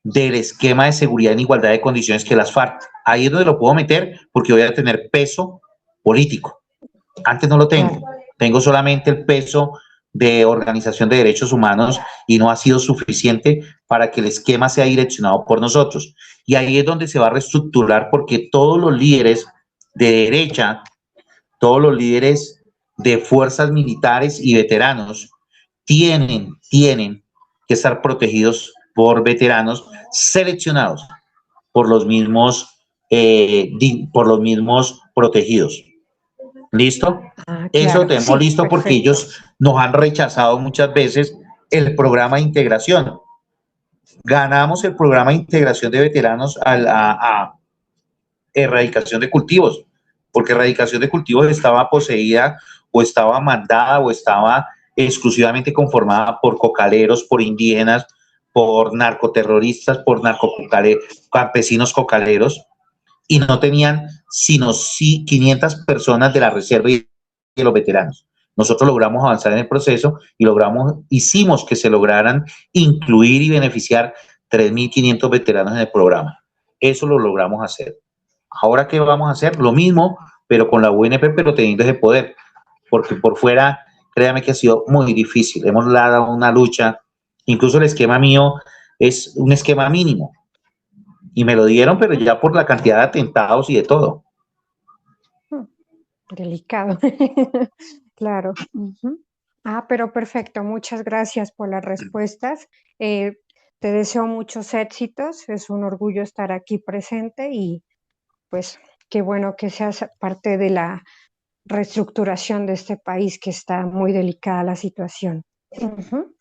del esquema de seguridad en igualdad de condiciones que las FARC. Ahí es donde lo puedo meter porque voy a tener peso político. Antes no lo tengo. Tengo solamente el peso de organización de derechos humanos y no ha sido suficiente para que el esquema sea direccionado por nosotros. Y ahí es donde se va a reestructurar porque todos los líderes de derecha, todos los líderes de fuerzas militares y veteranos tienen que estar protegidos por veteranos seleccionados por los mismos protegidos. ¿Listo? Eso lo Claro, tenemos sí, listo porque perfecto. ellos nos han rechazado muchas veces el programa de integración. Ganamos el programa de integración de veteranos a erradicación de cultivos, porque erradicación de cultivos estaba poseída o estaba mandada o estaba exclusivamente conformada por cocaleros, por indígenas, por narcoterroristas, por campesinos cocaleros, y no tenían sino 500 personas de la reserva y de los veteranos. Nosotros logramos avanzar en el proceso y hicimos que se lograran incluir y beneficiar 3.500 veteranos en el programa. Eso lo logramos hacer. Ahora, ¿qué vamos a hacer? Lo mismo, pero con la UNP, pero teniendo ese poder, porque por fuera, créame que ha sido muy difícil. Hemos dado una lucha, incluso el esquema mío es un esquema mínimo, y me lo dieron, pero ya por la cantidad de atentados y de todo. Delicado. Claro. Ujú. Pero perfecto. Muchas gracias por las respuestas. Te deseo muchos éxitos. Es un orgullo estar aquí presente y pues qué bueno que seas parte de la reestructuración de este país que está muy delicada la situación. Ujú.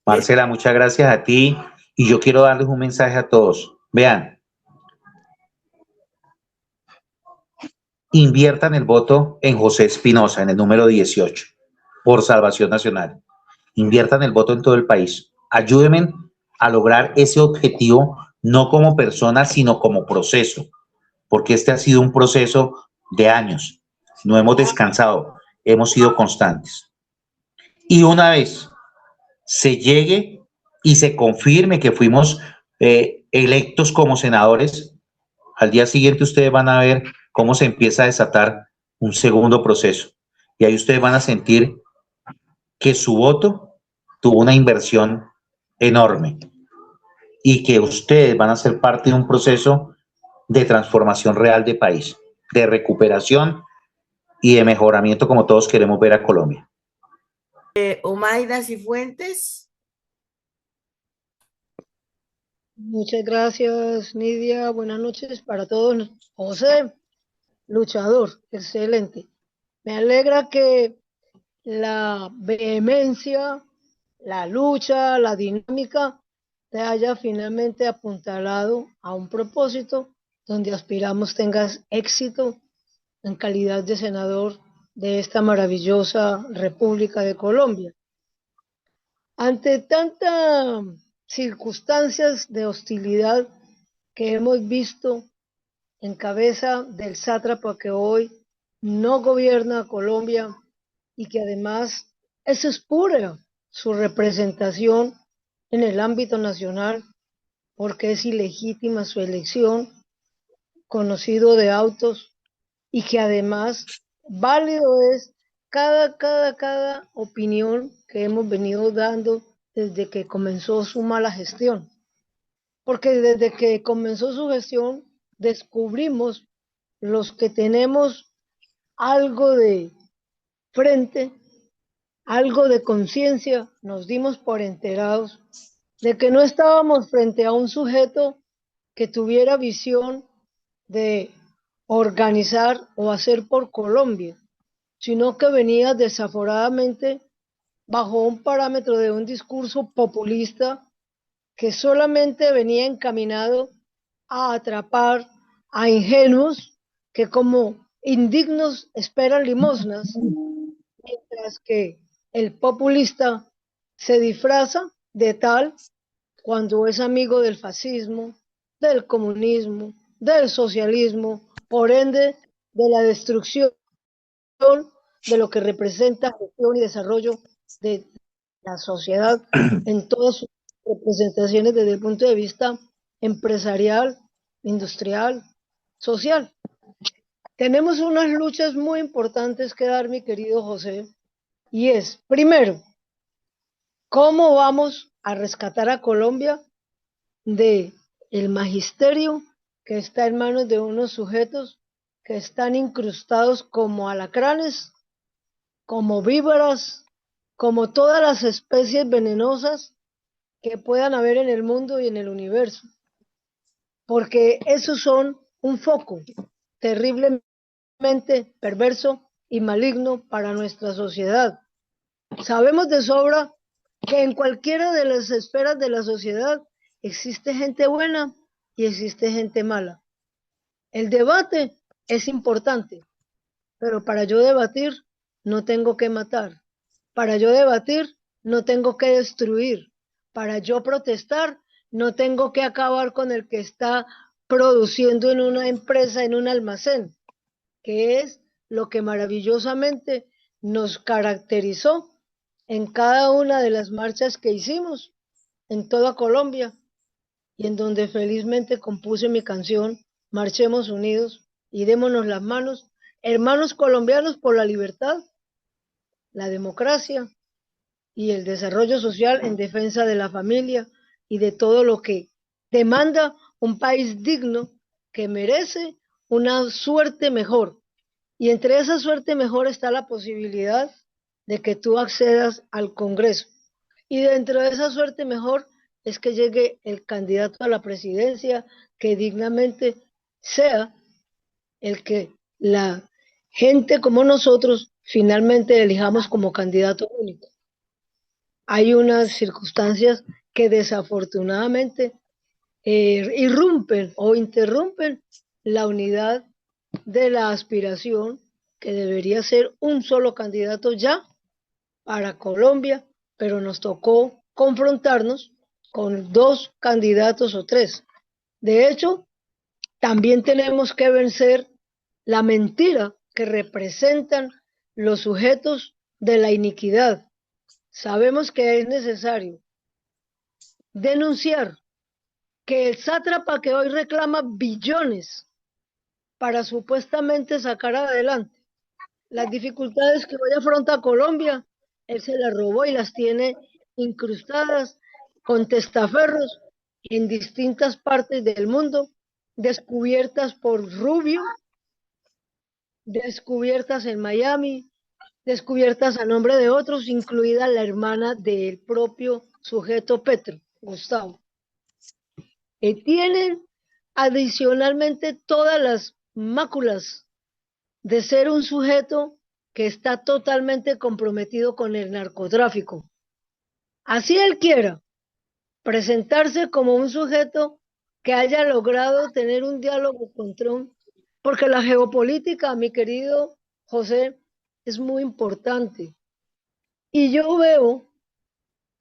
Marcela, muchas gracias a ti y yo quiero darles un mensaje a todos. Vean, inviertan el voto en José Espinosa, en el número 18, por Salvación Nacional. Inviertan el voto en todo el país. Ayúdenme a lograr ese objetivo, no como persona, sino como proceso, porque este ha sido un proceso de años. No hemos descansado, hemos sido constantes. Y una vez se llegue y se confirme que fuimos electos como senadores, al día siguiente ustedes van a ver cómo se empieza a desatar un segundo proceso. Y ahí ustedes van a sentir que su voto tuvo una inversión enorme y que ustedes van a ser parte de un proceso de transformación real de país, de recuperación y de mejoramiento como todos queremos ver a Colombia. Omaira Cifuentes. Muchas gracias, Nidia. Buenas noches para todos. José, luchador, excelente. Me alegra que la vehemencia, la lucha, la dinámica te haya finalmente apuntalado a un propósito donde aspiramos tengas éxito en calidad de senador de esta maravillosa República de Colombia. Ante tantas circunstancias de hostilidad que hemos visto en cabeza del sátrapa que hoy no gobierna Colombia y que además eso es pura su representación en el ámbito nacional porque es ilegítima su elección, conocido de autos, y que además válido es cada opinión que hemos venido dando desde que comenzó su mala gestión. Porque desde que comenzó su gestión descubrimos los que tenemos algo de frente, algo de conciencia, nos dimos por enterados de que no estábamos frente a un sujeto que tuviera visión de organizar o hacer por Colombia, sino que venía desaforadamente bajo un parámetro de un discurso populista que solamente venía encaminado a atrapar a ingenuos que como indignos esperan limosnas, mientras que el populista se disfraza de tal cuando es amigo del fascismo, del comunismo, del socialismo, por ende de la destrucción de lo que representa gestión y desarrollo de la sociedad en todas sus representaciones desde el punto de vista empresarial, industrial, social. Tenemos unas luchas muy importantes que dar, mi querido José, y es, primero, ¿cómo vamos a rescatar a Colombia de el magisterio que está en manos de unos sujetos que están incrustados como alacranes, como víboras, como todas las especies venenosas que puedan haber en el mundo y en el universo, porque esos son un foco terriblemente perverso y maligno para nuestra sociedad. Sabemos de sobra que en cualquiera de las esferas de la sociedad existe gente buena y existe gente mala. El debate es importante, pero para yo debatir no tengo que matar. Para yo debatir no tengo que destruir. Para yo protestar no tengo que acabar con el que está produciendo en una empresa, en un almacén, que es lo que maravillosamente nos caracterizó en cada una de las marchas que hicimos en toda Colombia y en donde felizmente compuse mi canción Marchemos Unidos y démonos las manos, hermanos colombianos, por la libertad, la democracia y el desarrollo social en defensa de la familia y de todo lo que demanda un país digno que merece una suerte mejor. Y entre esa suerte mejor está la posibilidad de que tú accedas al Congreso. Y dentro de esa suerte mejor es que llegue el candidato a la presidencia que dignamente sea el que la gente como nosotros finalmente elijamos como candidato único. Hay unas circunstancias que desafortunadamente irrumpen o interrumpen la unidad de la aspiración que debería ser un solo candidato ya para Colombia, pero nos tocó confrontarnos con dos candidatos o tres. De hecho, también tenemos que vencer la mentira que representan los sujetos de la iniquidad. Sabemos que es necesario denunciar que el sátrapa que hoy reclama billones para supuestamente sacar adelante las dificultades que hoy afronta Colombia, él se las robó y las tiene incrustadas con testaferros en distintas partes del mundo, descubiertas por Rubio, descubiertas en Miami, descubiertas a nombre de otros, incluida la hermana del propio sujeto Petro, Gustavo. Tienen adicionalmente todas las máculas de ser un sujeto que está totalmente comprometido con el narcotráfico. Así él quiera presentarse como un sujeto que haya logrado tener un diálogo con Trump, porque la geopolítica, mi querido José, es muy importante. Y yo veo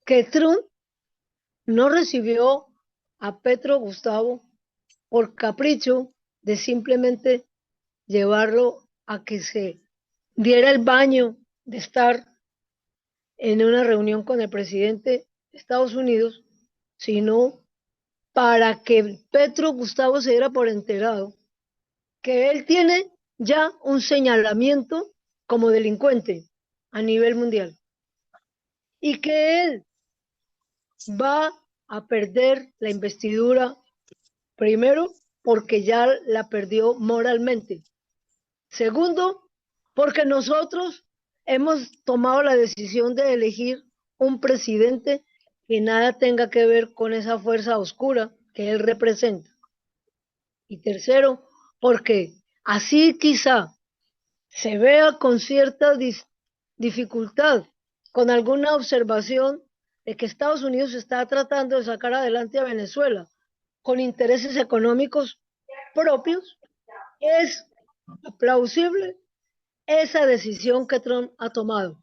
que Trump no recibió a Petro Gustavo por capricho de simplemente llevarlo a que se diera el baño de estar en una reunión con el presidente de Estados Unidos, sino para que Petro Gustavo se diera por enterado que él tiene ya un señalamiento como delincuente a nivel mundial y que él va a perder la investidura, primero porque ya la perdió moralmente, segundo porque nosotros hemos tomado la decisión de elegir un presidente que nada tenga que ver con esa fuerza oscura que él representa. Y tercero, porque así quizá se vea con cierta dificultad, con alguna observación de que Estados Unidos está tratando de sacar adelante a Venezuela con intereses económicos propios, es plausible esa decisión que Trump ha tomado,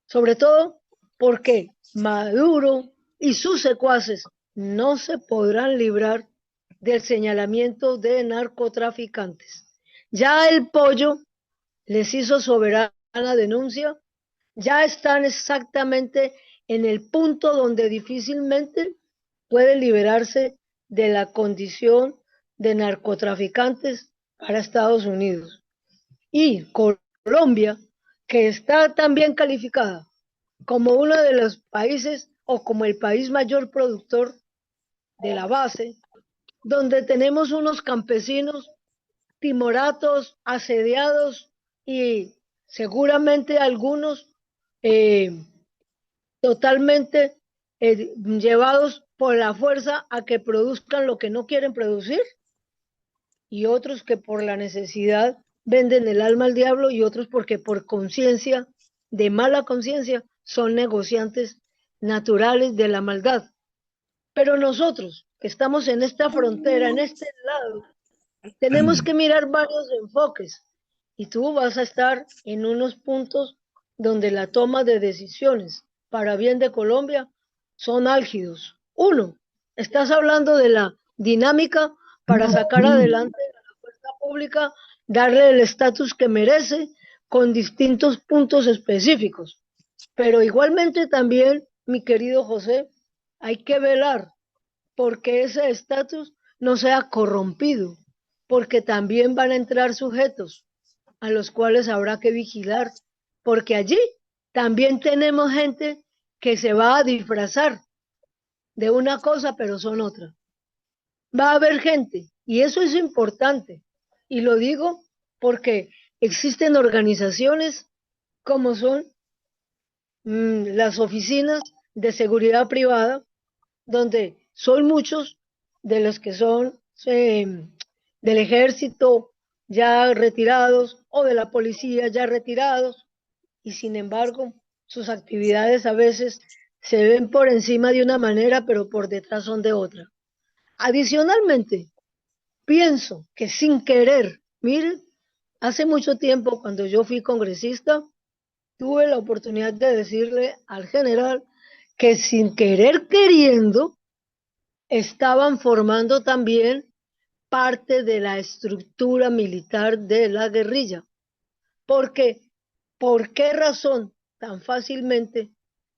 sobre todo porque Maduro y sus secuaces no se podrán librar del señalamiento de narcotraficantes. Ya el pollo les hizo soberana denuncia, ya están exactamente en el punto donde difícilmente pueden liberarse de la condición de narcotraficantes para Estados Unidos. Y Colombia, que está también calificada como uno de los países o como el país mayor productor de la base, donde tenemos unos campesinos timoratos, asediados y seguramente algunos totalmente llevados por la fuerza a que produzcan lo que no quieren producir, y otros que por la necesidad venden el alma al diablo, y otros porque por conciencia, de mala conciencia, son negociantes naturales de la maldad. Pero nosotros, que estamos en esta frontera, en este lado, tenemos que mirar varios enfoques, y tú vas a estar en unos puntos donde la toma de decisiones para bien de Colombia son álgidos. Uno, estás hablando de la dinámica para sacar adelante a la fuerza pública, darle el estatus que merece con distintos puntos específicos. Pero igualmente también, mi querido José, hay que velar porque ese estatus no sea corrompido, porque también van a entrar sujetos a los cuales habrá que vigilar, porque allí también tenemos gente que se va a disfrazar de una cosa, pero son otra. Va a haber gente, y eso es importante, y lo digo porque existen organizaciones como son las oficinas de seguridad privada, donde son muchos de los que son del ejército ya retirados o de la policía ya retirados, y sin embargo sus actividades a veces se ven por encima de una manera, pero por detrás son de otra. Adicionalmente, pienso que sin querer, miren, hace mucho tiempo cuando yo fui congresista, tuve la oportunidad de decirle al general que sin querer queriendo estaban formando también parte de la estructura militar de la guerrilla. Porque, ¿por qué razón tan fácilmente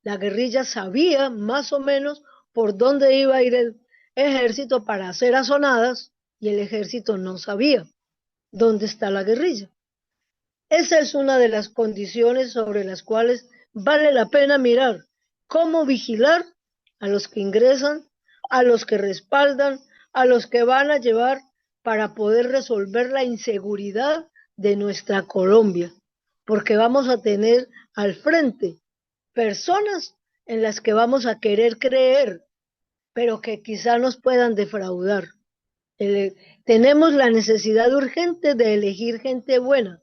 la guerrilla sabía más o menos por dónde iba a ir el ejército para hacer azonadas, y el ejército no sabía dónde está la guerrilla? Esa es una de las condiciones sobre las cuales vale la pena mirar cómo vigilar a los que ingresan, a los que respaldan, a los que van a llevar para poder resolver la inseguridad de nuestra Colombia, porque vamos a tener al frente personas en las que vamos a querer creer, pero que quizá nos puedan defraudar. Tenemos la necesidad urgente de elegir gente buena,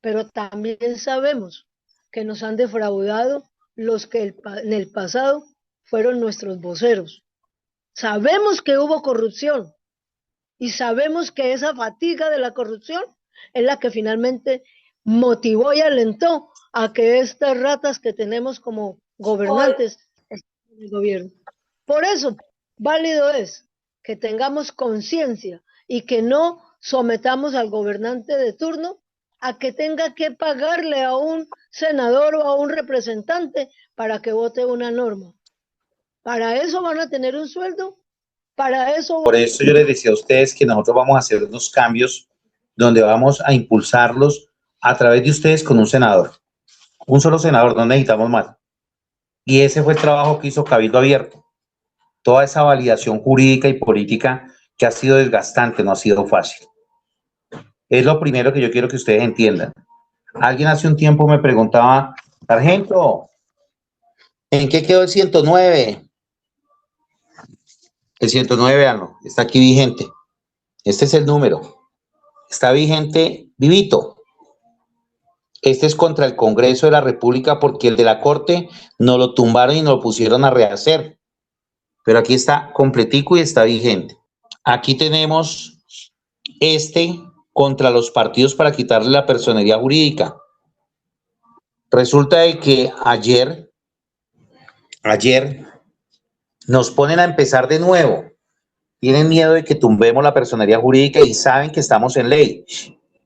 pero también sabemos que nos han defraudado los que en el pasado fueron nuestros voceros. Sabemos que hubo corrupción y sabemos que esa fatiga de la corrupción es la que finalmente motivó y alentó a que estas ratas que tenemos como gobernantes estén en el gobierno. Por eso, válido es que tengamos conciencia y que no sometamos al gobernante de turno a que tenga que pagarle a un senador o a un representante para que vote una norma. Para eso van a tener un sueldo, para eso... Por eso yo les decía a ustedes que nosotros vamos a hacer unos cambios donde vamos a impulsarlos a través de ustedes con un senador. Un solo senador, no necesitamos más. Y ese fue el trabajo que hizo Cabildo Abierto. Toda esa validación jurídica y política que ha sido desgastante, no ha sido fácil. Es lo primero que yo quiero que ustedes entiendan. Alguien hace un tiempo me preguntaba, sargento, ¿en qué quedó el 109? El 109, véanlo, está aquí vigente. Este es el número. Está vigente, vivito. Este es contra el Congreso de la República porque el de la Corte nos lo tumbaron y nos lo pusieron a rehacer. Pero aquí está completico y está vigente. Aquí tenemos este contra los partidos para quitarle la personería jurídica. Resulta de que ayer nos ponen a empezar de nuevo. Tienen miedo de que tumbemos la personería jurídica y saben que estamos en ley.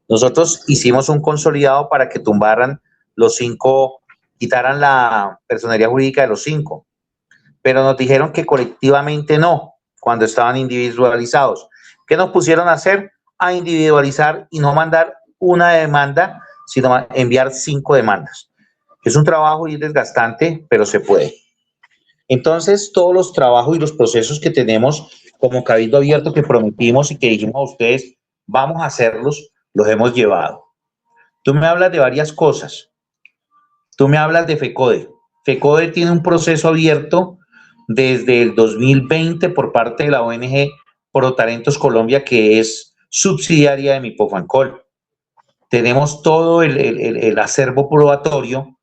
Nosotros hicimos un consolidado para que tumbaran los 5, quitaran la personería jurídica de los 5. Pero nos dijeron que colectivamente no, cuando estaban individualizados. ¿Qué nos pusieron a hacer? A individualizar y no mandar una demanda, sino enviar 5 demandas. Es un trabajo y desgastante, pero se puede. Entonces, todos los trabajos y los procesos que tenemos como Cabildo Abierto que prometimos y que dijimos a ustedes, vamos a hacerlos, los hemos llevado. Tú me hablas de varias cosas. Tú me hablas de FECODE. FECODE tiene un proceso abierto desde el 2020 por parte de la ONG Protalentos Colombia, que es subsidiaria de Mipofancol. Tenemos todo el acervo probatorio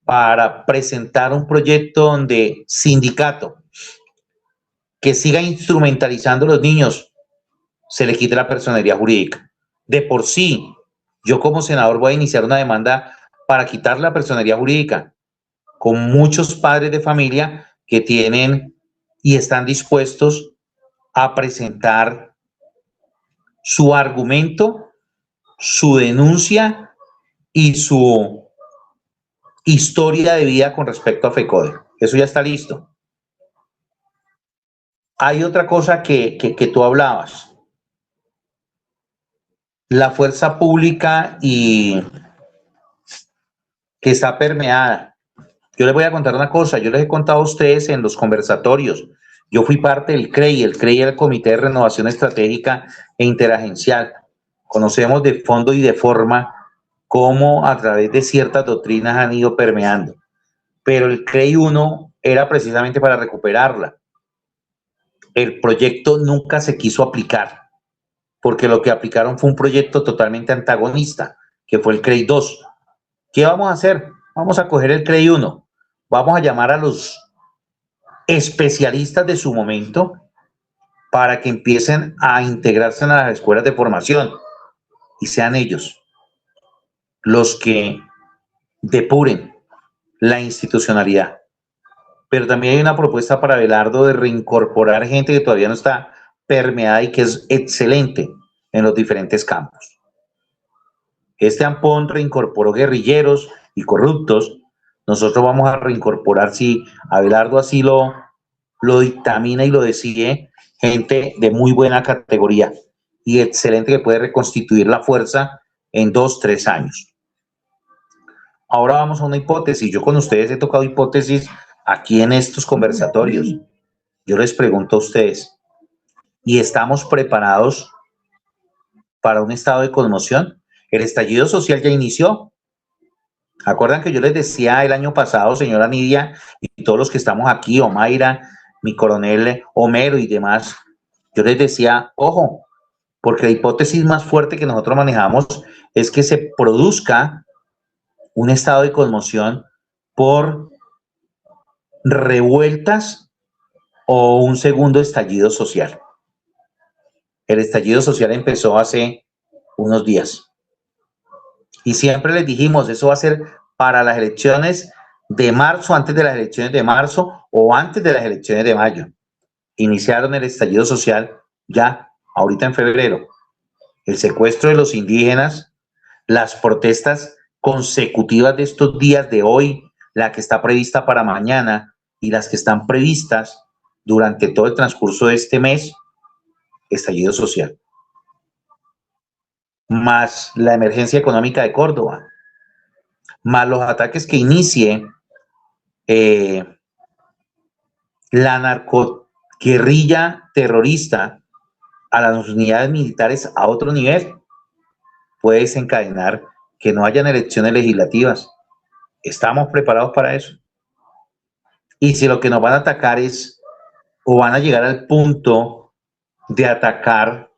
para presentar un proyecto donde sindicato que siga instrumentalizando a los niños se le quite la personería jurídica. De por sí, yo como senador voy a iniciar una demanda para quitar la personería jurídica con muchos padres de familia que tienen y están dispuestos a presentar su argumento, su denuncia y su historia de vida con respecto a FECODE. Eso ya está listo. Hay otra cosa que tú hablabas. La fuerza pública y que está permeada. Yo les voy a contar una cosa. Yo les he contado a ustedes en los conversatorios. Yo fui parte del CREI. El CREI era el Comité de Renovación Estratégica e Interagencial. Conocemos de fondo y de forma cómo a través de ciertas doctrinas han ido permeando. Pero el CREI 1 era precisamente para recuperarla. El proyecto nunca se quiso aplicar, porque lo que aplicaron fue un proyecto totalmente antagonista, que fue el CREI 2. ¿Qué vamos a hacer? Vamos a coger el CREI 1, vamos a llamar a los especialistas de su momento para que empiecen a integrarse en las escuelas de formación y sean ellos los que depuren la institucionalidad. Pero también hay una propuesta para Abelardo de reincorporar gente que todavía no está permeada y que es excelente en los diferentes campos. Este Ampón reincorporó guerrilleros y corruptos. Nosotros vamos a reincorporar, si Abelardo así lo dictamina y lo decide, gente de muy buena categoría y excelente que puede reconstituir la fuerza en 2, 3 años. Ahora vamos a una hipótesis. Yo con ustedes he tocado hipótesis aquí en estos conversatorios. Yo les pregunto a ustedes, ¿y estamos preparados para un estado de conmoción? El estallido social ya inició. ¿Acuerdan que yo les decía el año pasado, señora Nidia, y todos los que estamos aquí, Omaira, mi coronel Homero y demás, yo les decía, ojo, porque la hipótesis más fuerte que nosotros manejamos es que se produzca un estado de conmoción por revueltas o un segundo estallido social. El estallido social empezó hace unos días. Y siempre les dijimos, eso va a ser para las elecciones de marzo, antes de las elecciones de marzo o antes de las elecciones de mayo. Iniciaron el estallido social ya, ahorita en febrero. El secuestro de los indígenas, las protestas consecutivas de estos días de hoy, la que está prevista para mañana y las que están previstas durante todo el transcurso de este mes, estallido social. Más la emergencia económica de Córdoba, más los ataques que inicie la narcoguerrilla terrorista a las unidades militares a otro nivel, puede desencadenar que no hayan elecciones legislativas. ¿Estamos preparados para eso? Y si lo que nos van a atacar es, o van a llegar al punto de atacar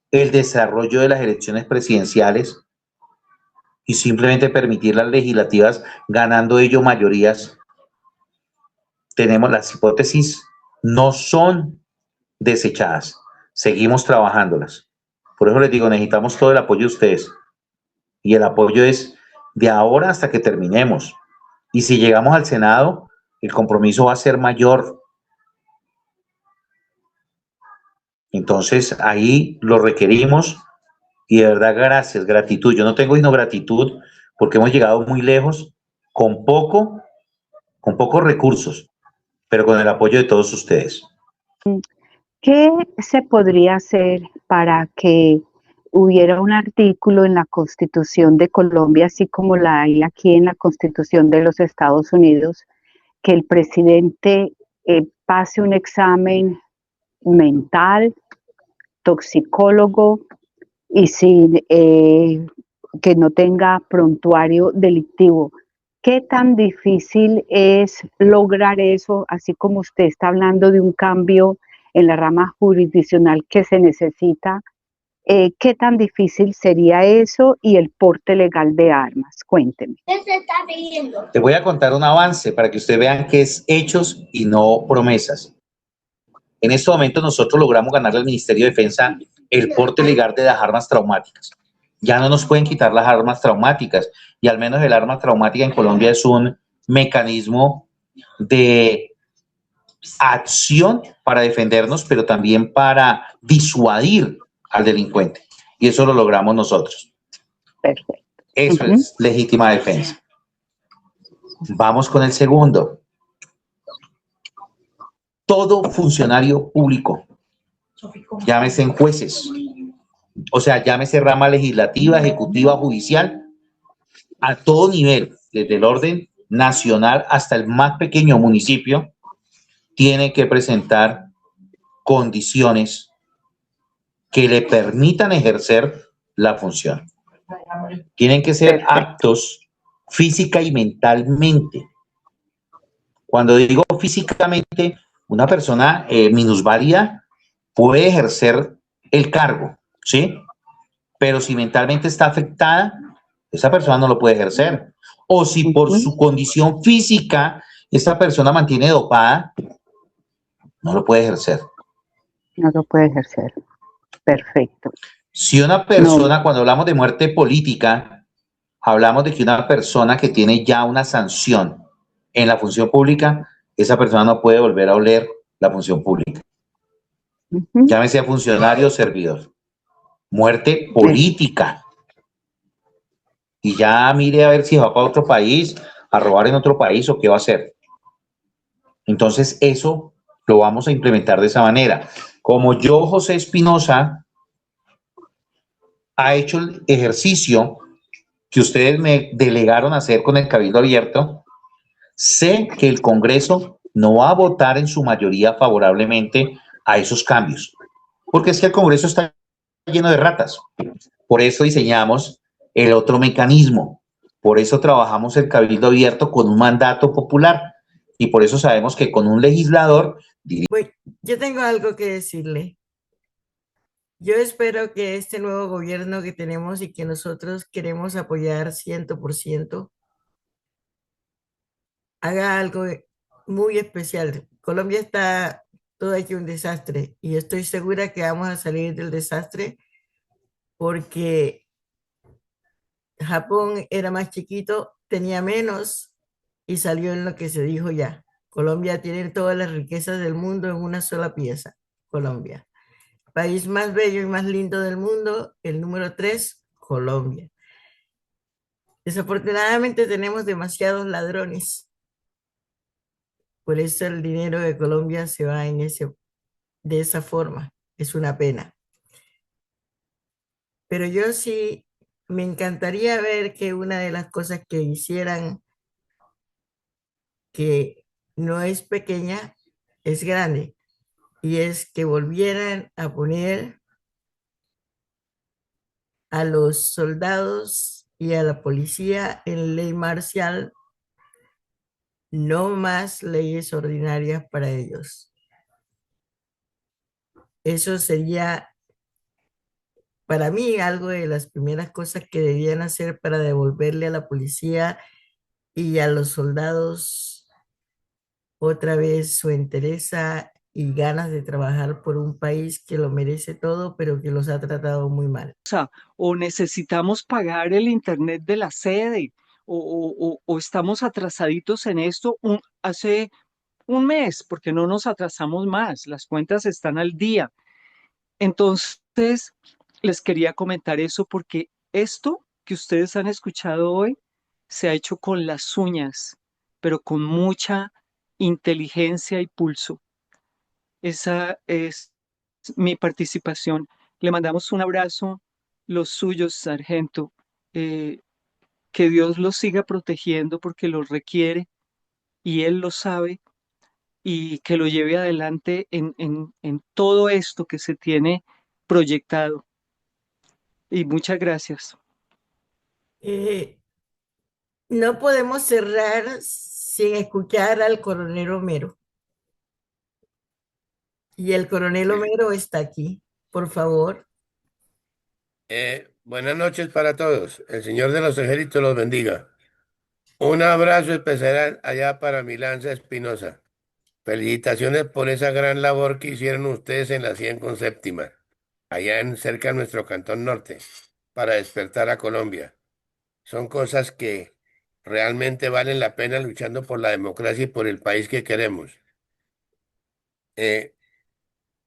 el desarrollo de las elecciones presidenciales y simplemente permitir las legislativas ganando ello mayorías, tenemos las hipótesis, no son desechadas, seguimos trabajándolas. Por eso les digo, necesitamos todo el apoyo de ustedes y el apoyo es de ahora hasta que terminemos. Y si llegamos al Senado, el compromiso va a ser mayor. Entonces, ahí lo requerimos y de verdad, gracias, gratitud. Yo no tengo sino gratitud porque hemos llegado muy lejos con pocos recursos, pero con el apoyo de todos ustedes. ¿Qué se podría hacer para que hubiera un artículo en la Constitución de Colombia, así como la hay aquí en la Constitución de los Estados Unidos, que el presidente pase un examen mental, toxicólogo y sin que no tenga prontuario delictivo? ¿Qué tan difícil es lograr eso, así como usted está hablando de un cambio en la rama jurisdiccional que se necesita? ¿Qué tan difícil sería eso y el porte legal de armas? Cuénteme. Te voy a contar un avance para que ustedes vean que es hechos y no promesas. En este momento nosotros logramos ganarle al Ministerio de Defensa el porte legal de las armas traumáticas. Ya no nos pueden quitar las armas traumáticas y al menos el arma traumática en Colombia es un mecanismo de acción para defendernos, pero también para disuadir al delincuente. Y eso lo logramos nosotros. Perfecto. Eso es legítima defensa. Vamos con el segundo. Todo funcionario público, llámese en jueces, o sea, llámese rama legislativa, ejecutiva, judicial, a todo nivel, desde el orden nacional hasta el más pequeño municipio, tiene que presentar condiciones que le permitan ejercer la función. Tienen que ser aptos física y mentalmente. Cuando digo físicamente, una persona minusválida puede ejercer el cargo, ¿sí? Pero si mentalmente está afectada, esa persona no lo puede ejercer. O si por su condición física esa persona mantiene dopada, no lo puede ejercer. No lo puede ejercer. Perfecto. Si una persona, cuando hablamos de muerte política, hablamos de que una persona que tiene ya una sanción en la función pública, esa persona no puede volver a oler la función pública. Llámese a funcionario o servidor. Muerte política. Y ya mire a ver si va para otro país, a robar en otro país o qué va a hacer. Entonces eso lo vamos a implementar de esa manera. Como yo, José Espinosa, ha hecho el ejercicio que ustedes me delegaron a hacer con el Cabildo Abierto, sé que el Congreso no va a votar en su mayoría favorablemente a esos cambios, porque es que el Congreso está lleno de ratas. Por eso diseñamos el otro mecanismo, por eso trabajamos el Cabildo Abierto con un mandato popular y por eso sabemos que con un legislador... Bueno, yo tengo algo que decirle. Yo espero que este nuevo gobierno que tenemos y que nosotros queremos apoyar 100%, haga algo muy especial. Colombia está todo hecho un desastre y estoy segura que vamos a salir del desastre porque Japón era más chiquito, tenía menos y salió en lo que se dijo ya. Colombia tiene todas las riquezas del mundo en una sola pieza, Colombia. País más bello y más lindo del mundo, el número 3, Colombia. Desafortunadamente tenemos demasiados ladrones. Por eso el dinero de Colombia se va de esa forma. Es una pena. Pero yo sí me encantaría ver que una de las cosas que hicieran, que no es pequeña, es grande, y es que volvieran a poner a los soldados y a la policía en ley marcial, no más leyes ordinarias para ellos. Eso sería para mí algo de las primeras cosas que debían hacer para devolverle a la policía y a los soldados otra vez su entereza y ganas de trabajar por un país que lo merece todo, pero que los ha tratado muy mal. O necesitamos pagar el internet de la sede, o estamos atrasaditos en esto hace un mes, porque no nos atrasamos más, las cuentas están al día. Entonces, les quería comentar eso porque esto que ustedes han escuchado hoy se ha hecho con las uñas, pero con mucha inteligencia y pulso. Esa es mi participación. Le mandamos un abrazo, los suyos, sargento. Que Dios los siga protegiendo porque los requiere y Él lo sabe y que lo lleve adelante en todo esto que se tiene proyectado. Y muchas gracias. Eh, No podemos cerrar sin escuchar al coronel Homero. Y el coronel Homero está aquí, por favor. Buenas noches para todos. El Señor de los Ejércitos los bendiga. Un abrazo especial allá para Milanza Espinosa. Felicitaciones por esa gran labor que hicieron ustedes en la 100 con séptima, allá en cerca de nuestro Cantón Norte, para despertar a Colombia. Son cosas que realmente valen la pena luchando por la democracia y por el país que queremos. Eh,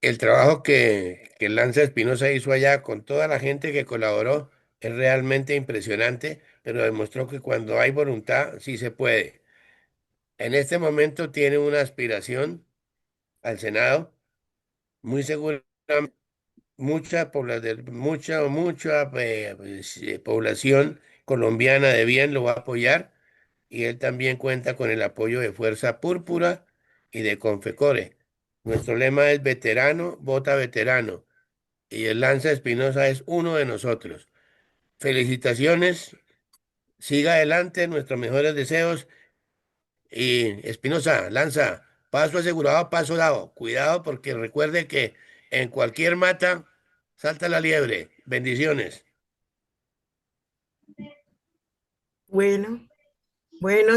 el trabajo que Lanza Espinosa hizo allá con toda la gente que colaboró es realmente impresionante, pero demostró que cuando hay voluntad sí se puede. En este momento tiene una aspiración al Senado, muy segura, mucha población colombiana de bien lo va a apoyar y él también cuenta con el apoyo de Fuerza Púrpura y de Confecore. Nuestro lema es veterano, vota veterano y el Lanza Espinosa es uno de nosotros. Felicitaciones, siga adelante, nuestros mejores deseos y Espinosa, Lanza, paso asegurado, paso dado. Cuidado porque recuerde que en cualquier mata salta la liebre. Bendiciones. Bueno,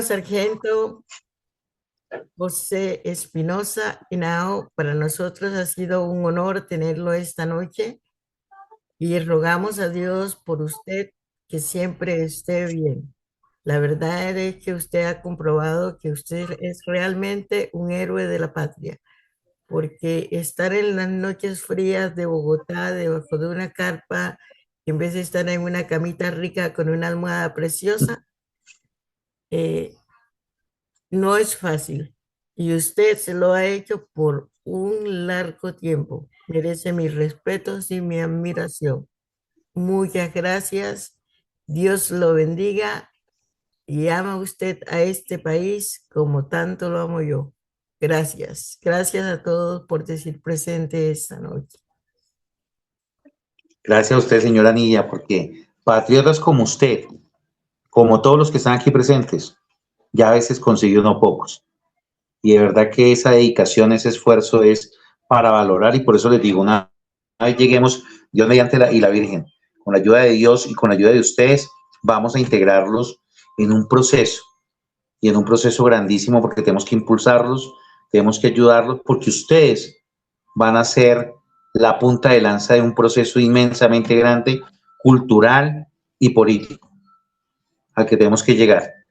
sargento José Espinosa Henao, para nosotros ha sido un honor tenerlo esta noche y rogamos a Dios por usted que siempre esté bien. La verdad es que usted ha comprobado que usted es realmente un héroe de la patria, porque estar en las noches frías de Bogotá debajo de una carpa, en vez de estar en una camita rica con una almohada preciosa, eh, no es fácil. Y usted se lo ha hecho por un largo tiempo. Merece mis respetos y mi admiración. Muchas gracias. Dios lo bendiga y ama usted a este país como tanto lo amo yo. Gracias. Gracias a todos por decir presente esta noche. Gracias a usted, señora Nidia, porque patriotas como usted, como todos los que están aquí presentes, ya a veces consiguió no pocos. Y de verdad que esa dedicación, ese esfuerzo es para valorar y por eso les digo, una vez lleguemos, Dios mediante y la Virgen, con la ayuda de Dios y con la ayuda de ustedes, vamos a integrarlos en un proceso y en un proceso grandísimo porque tenemos que impulsarlos, tenemos que ayudarlos porque ustedes van a ser la punta de lanza de un proceso inmensamente grande, cultural y político, al que tenemos que llegar.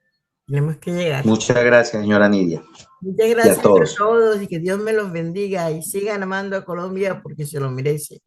Tenemos que llegar. Muchas gracias, señora Nidia. Muchas Y gracias a todos. a todos y que Dios me los bendiga y sigan amando a Colombia porque se lo merece.